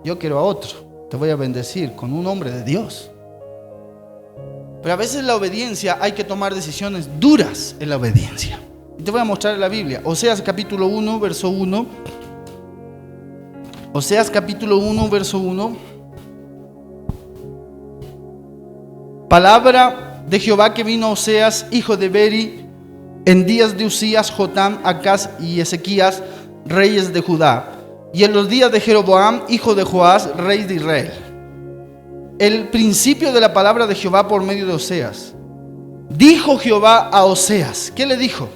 Yo quiero a otro. Te voy a bendecir con un hombre de Dios. Pero a veces la obediencia hay que tomar decisiones duras en la obediencia. Y te voy a mostrar en la Biblia. Oseas capítulo 1, verso 1. Oseas capítulo 1, verso 1. Palabra de Jehová que vino a Oseas, hijo de Beri, en días de Usías, Jotam, Acaz y Ezequías, reyes de Judá, y en los días de Jeroboam, hijo de Joás, rey de Israel. El principio de la palabra de Jehová por medio de Oseas. Dijo Jehová a Oseas. ¿Qué le dijo?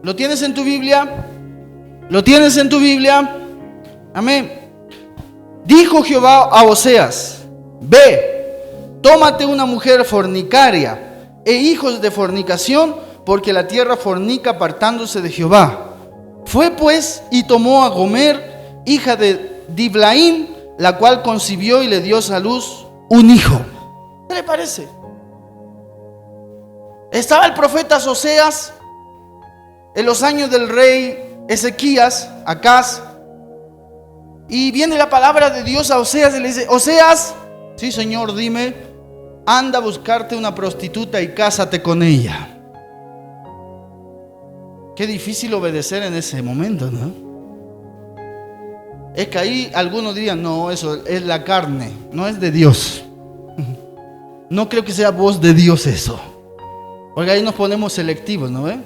¿Lo tienes en tu Biblia? ¿Lo tienes en tu Biblia? Amén. Dijo Jehová a Oseas: ve, tómate una mujer fornicaria e hijos de fornicación, porque la tierra fornica apartándose de Jehová. Fue pues y tomó a Gomer, hija de Diblaim, la cual concibió y le dio a luz un hijo. ¿Qué le parece? Estaba el profeta Oseas en los años del rey Ezequías, Acaz, y viene la palabra de Dios a Oseas y le dice: Oseas, sí señor, dime, anda a buscarte una prostituta y cásate con ella. Qué difícil obedecer en ese momento, ¿no? Es que ahí algunos dirían: no, eso es la carne, no es de Dios. No creo que sea voz de Dios eso. Porque ahí nos ponemos selectivos, ¿no ve?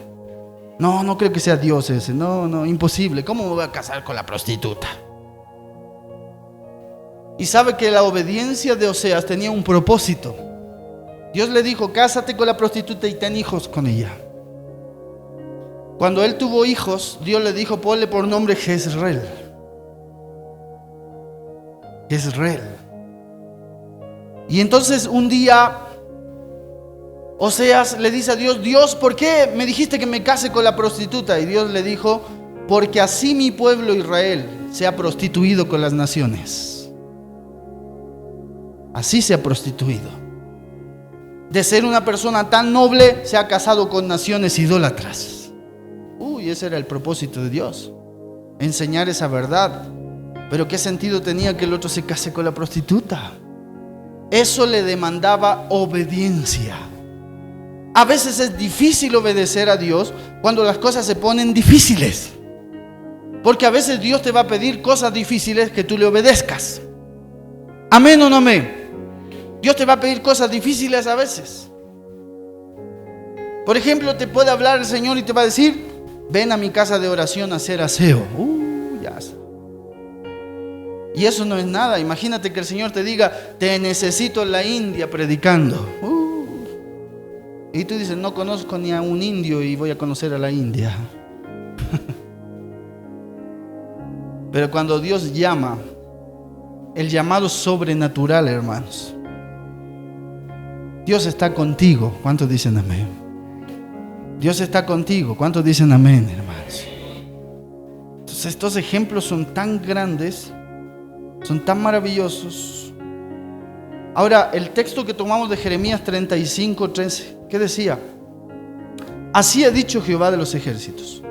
No creo que sea Dios ese. No, imposible. ¿Cómo me voy a casar con la prostituta? Y sabe que la obediencia de Oseas tenía un propósito. Dios le dijo: cásate con la prostituta y ten hijos con ella. Cuando él tuvo hijos, Dios le dijo: ponle por nombre Jezreel. Jezreel. Y entonces un día Oseas le dice a Dios: Dios, ¿por qué me dijiste que me case con la prostituta? Y Dios le dijo: porque así mi pueblo Israel se ha prostituido con las naciones. Así se ha prostituido. De ser una persona tan noble, se ha casado con naciones idólatras. Ese era el propósito de Dios, enseñar esa verdad. Pero ¿qué sentido tenía que el otro se case con la prostituta? Eso le demandaba obediencia. A veces es difícil obedecer a Dios cuando las cosas se ponen difíciles, porque a veces Dios te va a pedir cosas difíciles que tú le obedezcas. ¿Amén o no amén? Dios te va a pedir cosas difíciles a veces. Por ejemplo, te puede hablar el Señor y te va a decir: ven a mi casa de oración a hacer aseo. Ya está. Y eso no es nada. Imagínate que el Señor te diga: te necesito en la India predicando. Y tú dices: no conozco ni a un indio y voy a conocer a la India. Pero cuando Dios llama, el llamado sobrenatural, hermanos, Dios está contigo. ¿Cuántos dicen amén? Dios está contigo. ¿Cuántos dicen amén, hermanos? Entonces estos ejemplos son tan grandes, son tan maravillosos. Ahora, el texto que tomamos de Jeremías 35:13, ¿qué decía? Así ha dicho Jehová de los ejércitos: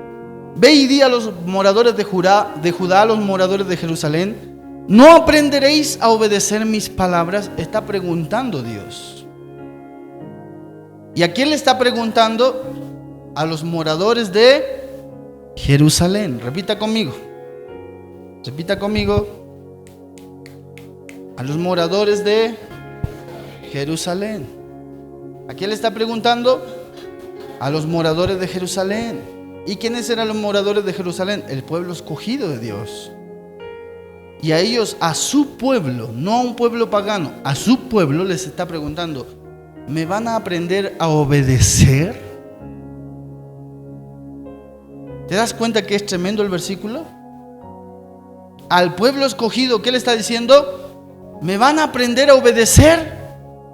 ve y di a los moradores de Judá, a los moradores de Jerusalén: ¿no aprenderéis a obedecer mis palabras? Está preguntando Dios. ¿Y a quién le está preguntando? A los moradores de Jerusalén. Repita conmigo. Repita conmigo. A los moradores de Jerusalén. ¿A quién le está preguntando? A los moradores de Jerusalén. ¿Y quiénes eran los moradores de Jerusalén? El pueblo escogido de Dios. Y a ellos, a su pueblo, no a un pueblo pagano, a su pueblo les está preguntando: ¿me van a aprender a obedecer? ¿Te das cuenta que es tremendo el versículo? Al pueblo escogido, ¿qué le está diciendo? ¿Me van a aprender a obedecer?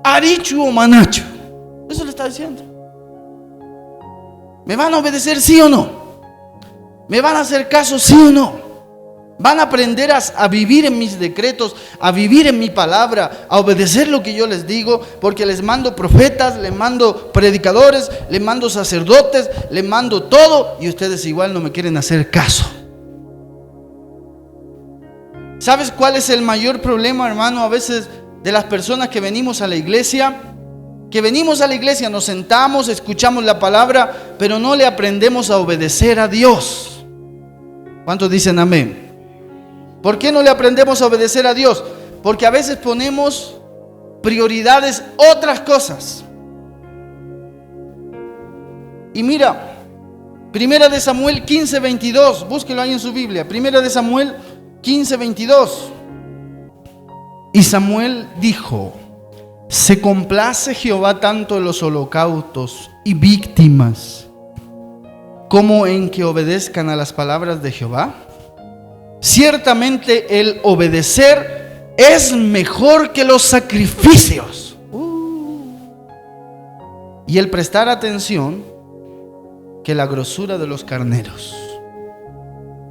Arichu o manacho. Eso le está diciendo. ¿Me van a obedecer sí o no? ¿Me van a hacer caso sí o no? ¿Van a aprender a vivir en mis decretos, a vivir en mi palabra, a obedecer lo que yo les digo? Porque les mando profetas, les mando predicadores, les mando sacerdotes, les mando todo, y ustedes igual no me quieren hacer caso. ¿Sabes cuál es el mayor problema, hermano, a veces de las personas que venimos a la iglesia? Que venimos a la iglesia, nos sentamos, escuchamos la palabra, pero no le aprendemos a obedecer a Dios. ¿Cuántos dicen amén? ¿Por qué no le aprendemos a obedecer a Dios? Porque a veces ponemos prioridades otras cosas. Y mira, 1 de Samuel 15:22, búsquelo ahí en su Biblia. 1 de Samuel 15:22. Y Samuel dijo: ¿se complace Jehová tanto en los holocaustos y víctimas como en que obedezcan a las palabras de Jehová? Ciertamente el obedecer es mejor que los sacrificios, y el prestar atención que la grosura de los carneros.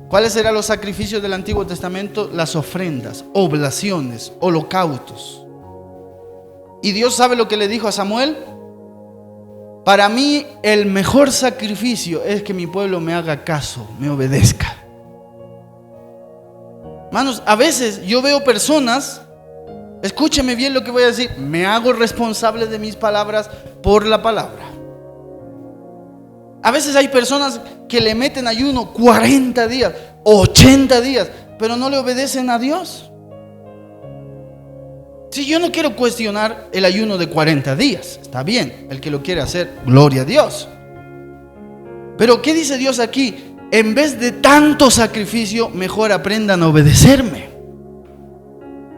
¿Cuáles eran los sacrificios del Antiguo Testamento? Las ofrendas, oblaciones, holocaustos. Y Dios sabe lo que le dijo a Samuel: para mí el mejor sacrificio es que mi pueblo me haga caso, me obedezca. Hermanos, a veces yo veo personas, escúcheme bien lo que voy a decir, me hago responsable de mis palabras por la palabra. A veces hay personas que le meten ayuno 40 días, 80 días, pero no le obedecen a Dios. Si yo no quiero cuestionar el ayuno de 40 días, está bien, el que lo quiere hacer, gloria a Dios. Pero ¿qué dice Dios aquí? En vez de tanto sacrificio, mejor aprendan a obedecerme.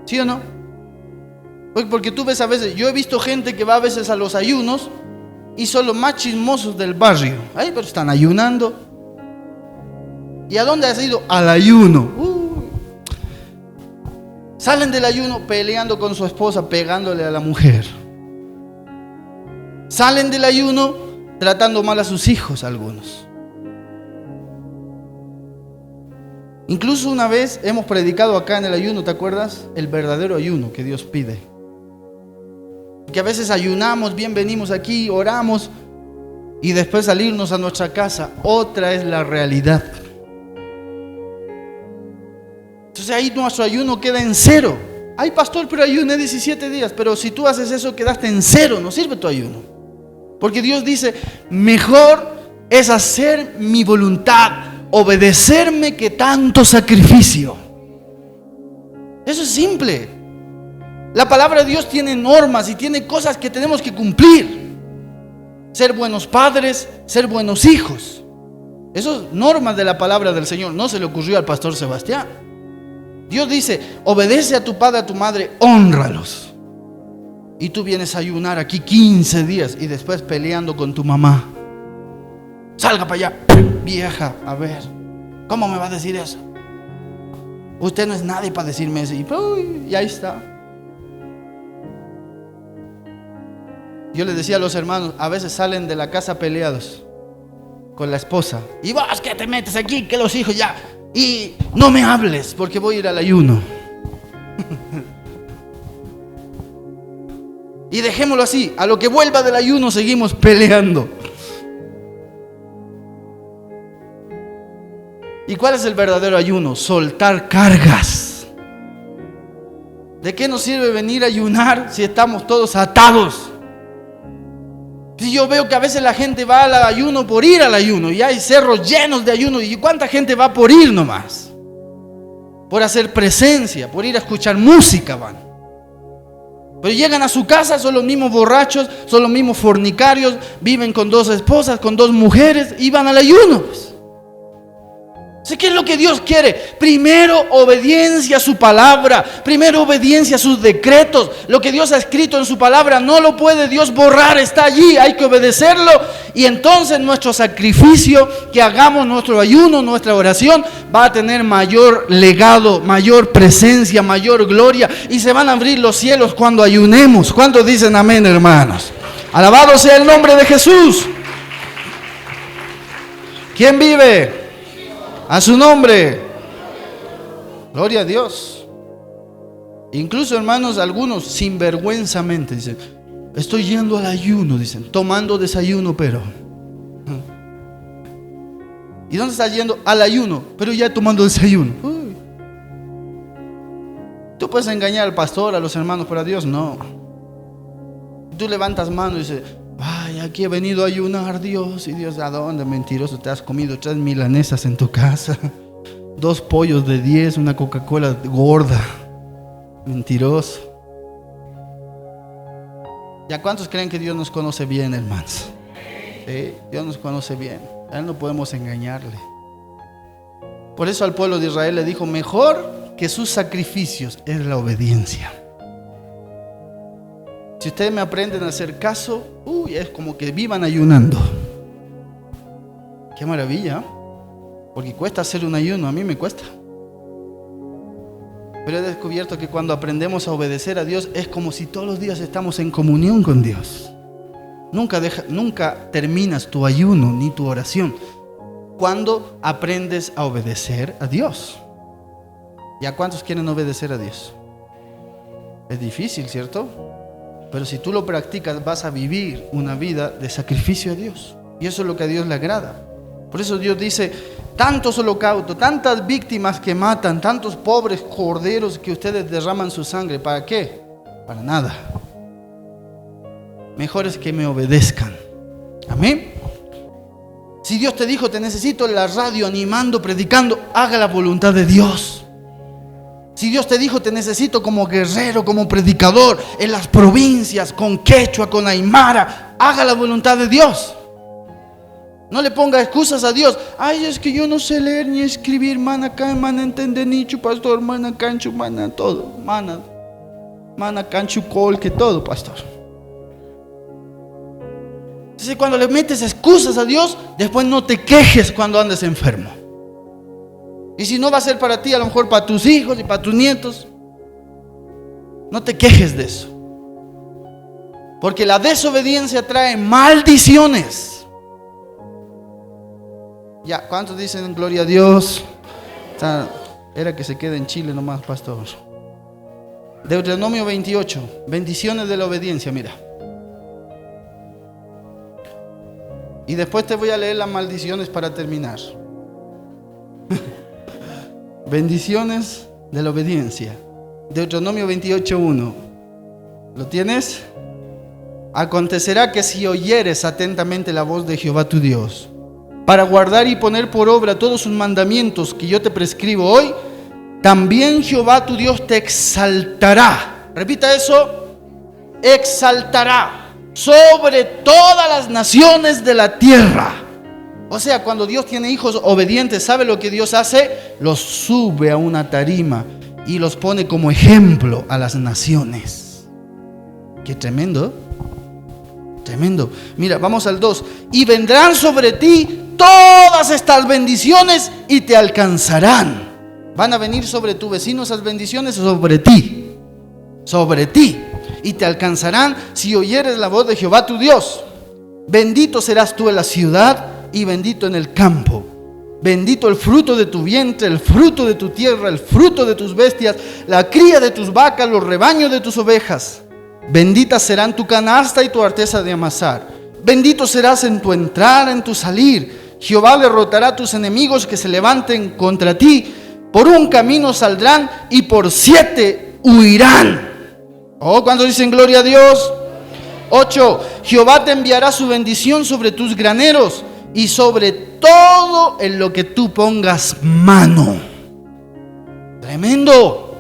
¿Sí o no? Porque tú ves a veces, yo he visto gente que va a veces a los ayunos y son los más chismosos del barrio. Ay, pero están ayunando. ¿Y a dónde has ido? Al ayuno. Salen del ayuno peleando con su esposa, pegándole a la mujer. Salen del ayuno tratando mal a sus hijos, algunos. Incluso una vez hemos predicado acá en el ayuno, ¿te acuerdas? El verdadero ayuno que Dios pide. Que a veces ayunamos, bien venimos aquí, oramos y después salirnos a nuestra casa. Otra es la realidad. Entonces ahí nuestro ayuno queda en cero. Ay, pastor, pero ayuné 17 días. Pero si tú haces eso, quedaste en cero, no sirve tu ayuno. Porque Dios dice: mejor es hacer mi voluntad, obedecerme, que tanto sacrificio. Eso es simple. La palabra de Dios tiene normas y tiene cosas que tenemos que cumplir. Ser buenos padres, ser buenos hijos. Esas normas de la palabra del Señor no se le ocurrió al pastor Sebastián. Dios dice, obedece a tu padre, a tu madre, hónralos. Y tú vienes a ayunar aquí 15 días y después peleando con tu mamá. Salga para allá, vieja, a ver, ¿cómo me va a decir eso? Usted no es nadie para decirme eso. Y ahí está. Yo les decía a los hermanos, a veces salen de la casa peleados con la esposa. Y vos que te metes aquí, que los hijos ya. Y no me hables porque voy a ir al ayuno. Y dejémoslo así. A lo que vuelva del ayuno seguimos peleando. ¿Y cuál es el verdadero ayuno? Soltar cargas. ¿De qué nos sirve venir a ayunar si estamos todos atados? Si yo veo que a veces la gente va al ayuno por ir al ayuno y hay cerros llenos de ayuno, ¿y cuánta gente va por ir nomás? Por hacer presencia, por ir a escuchar música van. Pero llegan a su casa, son los mismos borrachos, son los mismos fornicarios, viven con 2 esposas, con 2 mujeres y van al ayuno. ¿Qué es lo que Dios quiere? Primero obediencia a su palabra, primero obediencia a sus decretos. Lo que Dios ha escrito en su palabra no lo puede Dios borrar, está allí, hay que obedecerlo. Y entonces nuestro sacrificio, que hagamos nuestro ayuno, nuestra oración, va a tener mayor legado, mayor presencia, mayor gloria. Y se van a abrir los cielos cuando ayunemos. ¿Cuántos dicen amén, hermanos? Alabado sea el nombre de Jesús. ¿Quién vive? A su nombre. Gloria a Dios. Incluso, hermanos, algunos sinvergüenzamente dicen, estoy yendo al ayuno, dicen, tomando desayuno, pero. ¿Y dónde estás yendo? Al ayuno, pero ya tomando desayuno. Uy. Tú puedes engañar al pastor, a los hermanos, pero a Dios no. Tú levantas mano y dices, ay, aquí he venido a ayunar, Dios. Y Dios, ¿a dónde? Mentiroso, te has comido 3 milanesas en tu casa, 2 pollos de 10, una Coca-Cola gorda. Mentiroso. ¿Ya cuántos creen que Dios nos conoce bien, hermanos? Sí, Dios nos conoce bien. A Él no podemos engañarle. Por eso al pueblo de Israel le dijo, mejor que sus sacrificios es la obediencia. Si ustedes me aprenden a hacer caso, es como que vivan ayunando. Qué maravilla, porque cuesta hacer un ayuno, a mí me cuesta. Pero he descubierto que cuando aprendemos a obedecer a Dios es como si todos los días estamos en comunión con Dios. Nunca terminas tu ayuno ni tu oración cuando aprendes a obedecer a Dios. ¿Y a cuántos quieren obedecer a Dios? Es difícil, ¿cierto? Pero si tú lo practicas, vas a vivir una vida de sacrificio a Dios. Y eso es lo que a Dios le agrada. Por eso Dios dice, tantos holocaustos, tantas víctimas que matan, tantos pobres corderos que ustedes derraman su sangre. ¿Para qué? Para nada. Mejor es que me obedezcan. Amén. Si Dios te dijo, te necesito en la radio animando, predicando, haga la voluntad de Dios. Si Dios te dijo, te necesito como guerrero, como predicador, en las provincias, con quechua, con aymara, haga la voluntad de Dios. No le ponga excusas a Dios. Ay, es que yo no sé leer ni escribir, mana acá, mana entender nicho, pastor, mana cancho, mana todo, mana cancho col, que todo, pastor. Entonces cuando le metes excusas a Dios, después no te quejes cuando andes enfermo. Y si no va a ser para ti, a lo mejor para tus hijos y para tus nietos. No te quejes de eso. Porque la desobediencia trae maldiciones. Ya, ¿cuántos dicen gloria a Dios? Era que se quede en Chile nomás, pastor. Deuteronomio 28, bendiciones de la obediencia, mira. Y después te voy a leer las maldiciones para terminar. Bendiciones de la obediencia. Deuteronomio 28:1. ¿Lo tienes? Acontecerá que si oyeres atentamente la voz de Jehová tu Dios, para guardar y poner por obra todos sus mandamientos que yo te prescribo hoy, también Jehová tu Dios te exaltará Repita eso. Exaltará sobre todas las naciones de la tierra. O sea, cuando Dios tiene hijos obedientes, ¿sabe lo que Dios hace? Los sube a una tarima y los pone como ejemplo a las naciones. Qué tremendo. Tremendo. Mira, vamos al 2. Y vendrán sobre ti todas estas bendiciones y te alcanzarán. Van a venir sobre tu vecino esas bendiciones, sobre ti. Sobre ti. Y te alcanzarán si oyeres la voz de Jehová tu Dios. Bendito serás tú en la ciudad y bendito en el campo. Bendito el fruto de tu vientre, el fruto de tu tierra, el fruto de tus bestias, la cría de tus vacas, los rebaños de tus ovejas. Benditas serán tu canasta y tu arteza de amasar. Bendito serás en tu entrar, en tu salir. Jehová derrotará a tus enemigos que se levanten contra ti. Por un camino saldrán y por 7 huirán. Oh, cuando dicen gloria a Dios. 8. Jehová te enviará su bendición sobre tus graneros y sobre todo en lo que tú pongas mano. Tremendo.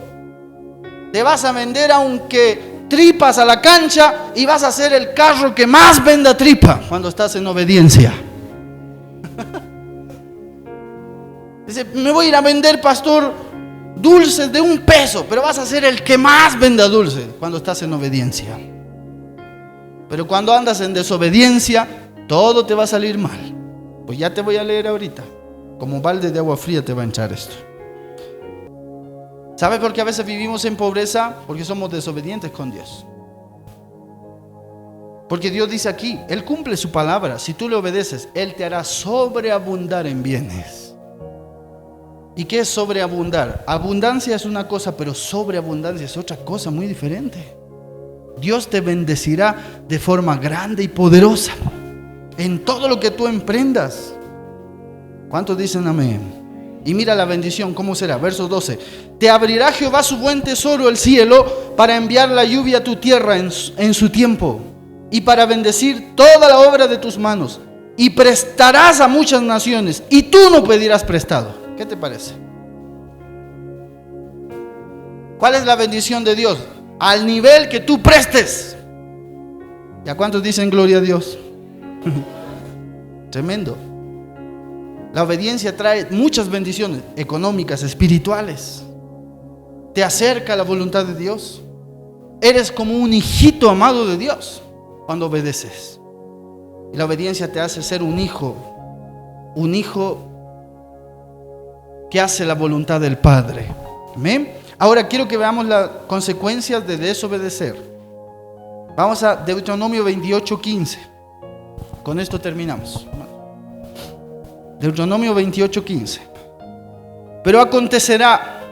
Te vas a vender aunque tripas a la cancha y vas a ser el carro que más venda tripa cuando estás en obediencia. Dice, me voy a ir a vender, pastor, dulces de $1, pero vas a ser el que más venda dulce cuando estás en obediencia. Pero cuando andas en desobediencia, todo te va a salir mal. Pues ya te voy a leer ahorita. Como balde de agua fría te va a entrar esto. ¿Sabes por qué a veces vivimos en pobreza? Porque somos desobedientes con Dios. Porque Dios dice aquí, Él cumple su palabra. Si tú le obedeces, Él te hará sobreabundar en bienes. ¿Y qué es sobreabundar? Abundancia es una cosa, pero sobreabundancia es otra cosa muy diferente. Dios te bendecirá de forma grande y poderosa en todo lo que tú emprendas. ¿Cuántos dicen amén? Y mira la bendición, ¿cómo será? Verso 12. Te abrirá Jehová su buen tesoro, el cielo, para enviar la lluvia a tu tierra en su tiempo, y para bendecir toda la obra de tus manos. Y prestarás a muchas naciones, y tú no pedirás prestado. ¿Qué te parece? ¿Cuál es la bendición de Dios? Al nivel que tú prestes. ¿Y a cuántos dicen gloria a Dios? Tremendo. La obediencia trae muchas bendiciones económicas, espirituales. Te acerca a la voluntad de Dios. Eres como un hijito amado de Dios cuando obedeces. Y la obediencia te hace ser un hijo que hace la voluntad del Padre. ¿Amén? Ahora quiero que veamos las consecuencias de desobedecer. Vamos a Deuteronomio 28:15. Con esto terminamos. Deuteronomio 28:15. Pero acontecerá,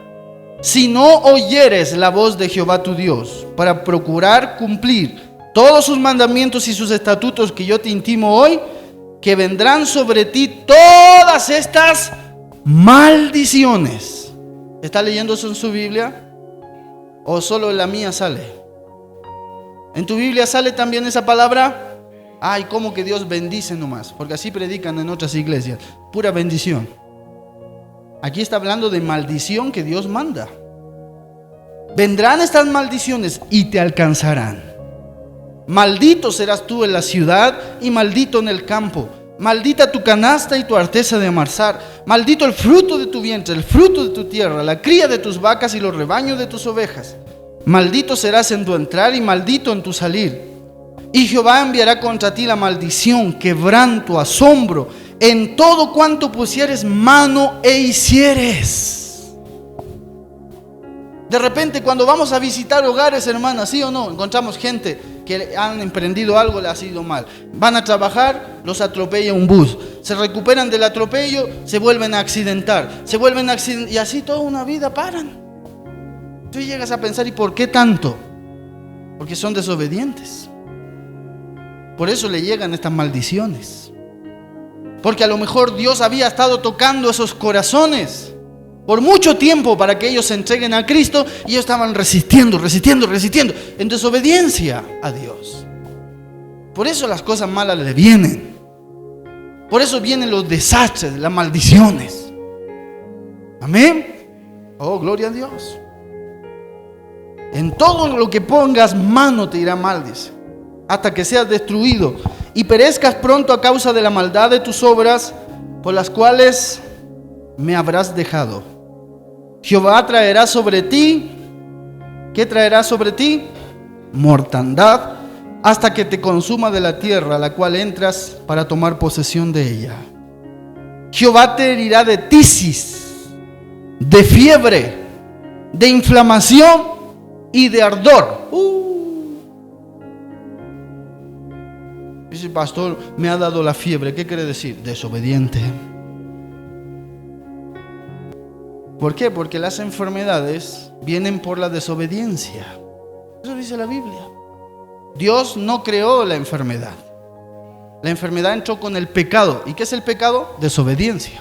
si no oyeres la voz de Jehová tu Dios, para procurar cumplir todos sus mandamientos y sus estatutos que yo te intimo hoy, que vendrán sobre ti todas estas maldiciones. ¿Está leyendo eso en su Biblia? ¿O solo en la mía sale? ¿En tu Biblia sale también esa palabra? Ay, ¿cómo que Dios bendice nomás? Porque así predican en otras iglesias. Pura bendición. Aquí está hablando de maldición que Dios manda. Vendrán estas maldiciones y te alcanzarán. Maldito serás tú en la ciudad y maldito en el campo. Maldita tu canasta y tu arteza de amasar. Maldito el fruto de tu vientre, el fruto de tu tierra, la cría de tus vacas y los rebaños de tus ovejas. Maldito serás en tu entrar y maldito en tu salir. Y Jehová enviará contra ti la maldición, quebranto, asombro, en todo cuanto pusieres mano e hicieres. De repente cuando vamos a visitar hogares, hermanas, ¿sí o no? Encontramos gente que han emprendido algo, le ha sido mal. Van a trabajar, los atropella un bus. Se recuperan del atropello, se vuelven a accidentar. Y así toda una vida paran. Tú llegas a pensar, ¿y por qué tanto? Porque son desobedientes. Por eso le llegan estas maldiciones. Porque a lo mejor Dios había estado tocando esos corazones por mucho tiempo para que ellos se entreguen a Cristo, y ellos estaban resistiendo en desobediencia a Dios. Por eso las cosas malas le vienen. Por eso vienen los desastres, las maldiciones. Amén. Oh, gloria a Dios. En todo lo que pongas mano te irá mal, dice, hasta que seas destruido y perezcas pronto a causa de la maldad de tus obras, por las cuales me habrás dejado. Jehová traerá sobre ti, ¿qué traerá sobre ti? Mortandad, hasta que te consuma de la tierra a la cual entras para tomar posesión de ella. Jehová te herirá de tisis, de fiebre, de inflamación y de ardor. Dice, pastor, me ha dado la fiebre. ¿Qué quiere decir? Desobediente. ¿Por qué? Porque las enfermedades vienen por la desobediencia. Eso dice la Biblia. Dios no creó la enfermedad. La enfermedad entró con el pecado. ¿Y qué es el pecado? Desobediencia.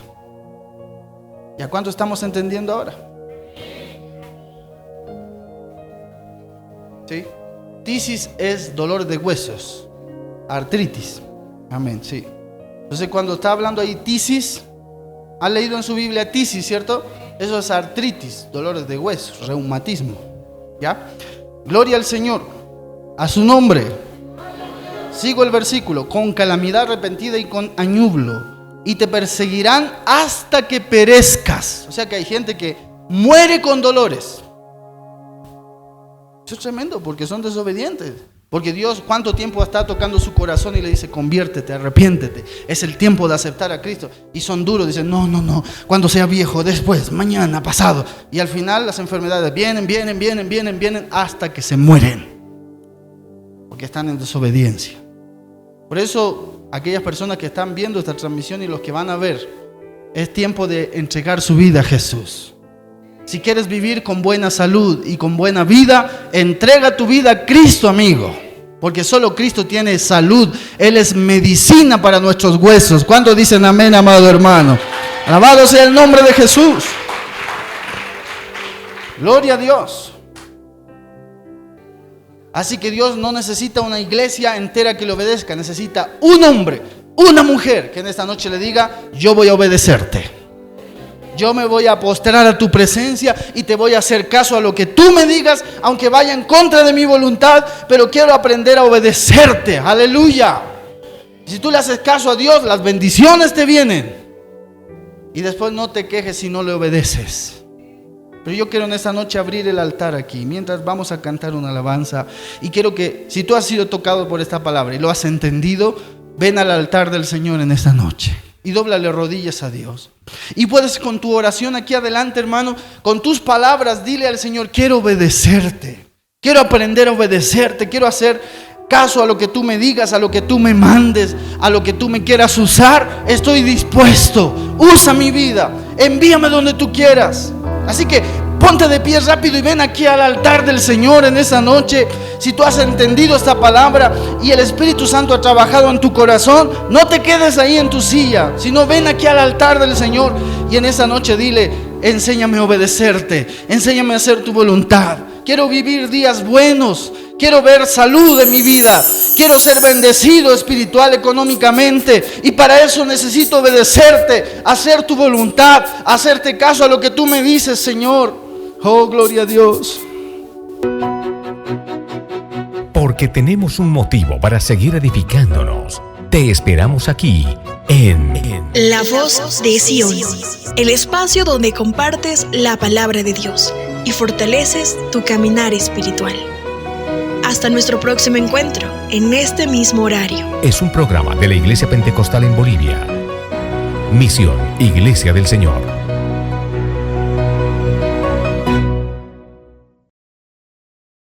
¿Y a cuánto estamos entendiendo ahora? ¿Sí? Tisis es dolor de huesos. Artritis. Amén, sí. Entonces cuando está hablando ahí tisis, ¿han leído en su Biblia tisis, cierto? Eso es artritis, dolores de huesos, reumatismo. ¿Ya? Gloria al Señor, a su nombre. Sigo el versículo. Con calamidad repentina y con añublo, y te perseguirán hasta que perezcas. O sea que hay gente que muere con dolores. Eso es tremendo porque son desobedientes. Porque Dios, ¿cuánto tiempo está tocando su corazón y le dice, conviértete, arrepiéntete? Es el tiempo de aceptar a Cristo. Y son duros, dicen, no, cuando sea viejo, después, mañana, pasado. Y al final las enfermedades vienen hasta que se mueren. Porque están en desobediencia. Por eso, aquellas personas que están viendo esta transmisión y los que van a ver, es tiempo de entregar su vida a Jesús. Si quieres vivir con buena salud y con buena vida, entrega tu vida a Cristo, amigo. Porque solo Cristo tiene salud. Él es medicina para nuestros huesos. ¿Cuántos dicen amén, amado hermano? Alabado sea el nombre de Jesús. Gloria a Dios. Así que Dios no necesita una iglesia entera que le obedezca. Necesita un hombre, una mujer que en esta noche le diga, yo voy a obedecerte. Yo me voy a postrar a tu presencia y te voy a hacer caso a lo que tú me digas, aunque vaya en contra de mi voluntad, pero quiero aprender a obedecerte. Aleluya. Si tú le haces caso a Dios, las bendiciones te vienen. Y después no te quejes si no le obedeces. Pero yo quiero en esta noche abrir el altar aquí, mientras vamos a cantar una alabanza. Y quiero que, si tú has sido tocado por esta palabra y lo has entendido, ven al altar del Señor en esta noche. Y dóblale rodillas a Dios. Y puedes con tu oración aquí adelante, hermano, con tus palabras, dile al Señor, quiero obedecerte. Quiero aprender a obedecerte. Quiero hacer caso a lo que tú me digas, a lo que tú me mandes, a lo que tú me quieras usar. Estoy dispuesto. Usa mi vida. Envíame donde tú quieras. Así que ponte de pie rápido y ven aquí al altar del Señor en esa noche. Si tú has entendido esta palabra y el Espíritu Santo ha trabajado en tu corazón, no te quedes ahí en tu silla, sino ven aquí al altar del Señor y en esa noche dile, enséñame a obedecerte, enséñame a hacer tu voluntad. Quiero vivir días buenos, quiero ver salud en mi vida, quiero ser bendecido espiritual, económicamente, y para eso necesito obedecerte, hacer tu voluntad, hacerte caso a lo que tú me dices, Señor. Oh, gloria a Dios. Porque tenemos un motivo para seguir edificándonos. Te esperamos aquí en La Voz de Sion, el espacio donde compartes la palabra de Dios y fortaleces tu caminar espiritual. Hasta nuestro próximo encuentro en este mismo horario. Es un programa de la Iglesia Pentecostal en Bolivia. Misión Iglesia del Señor.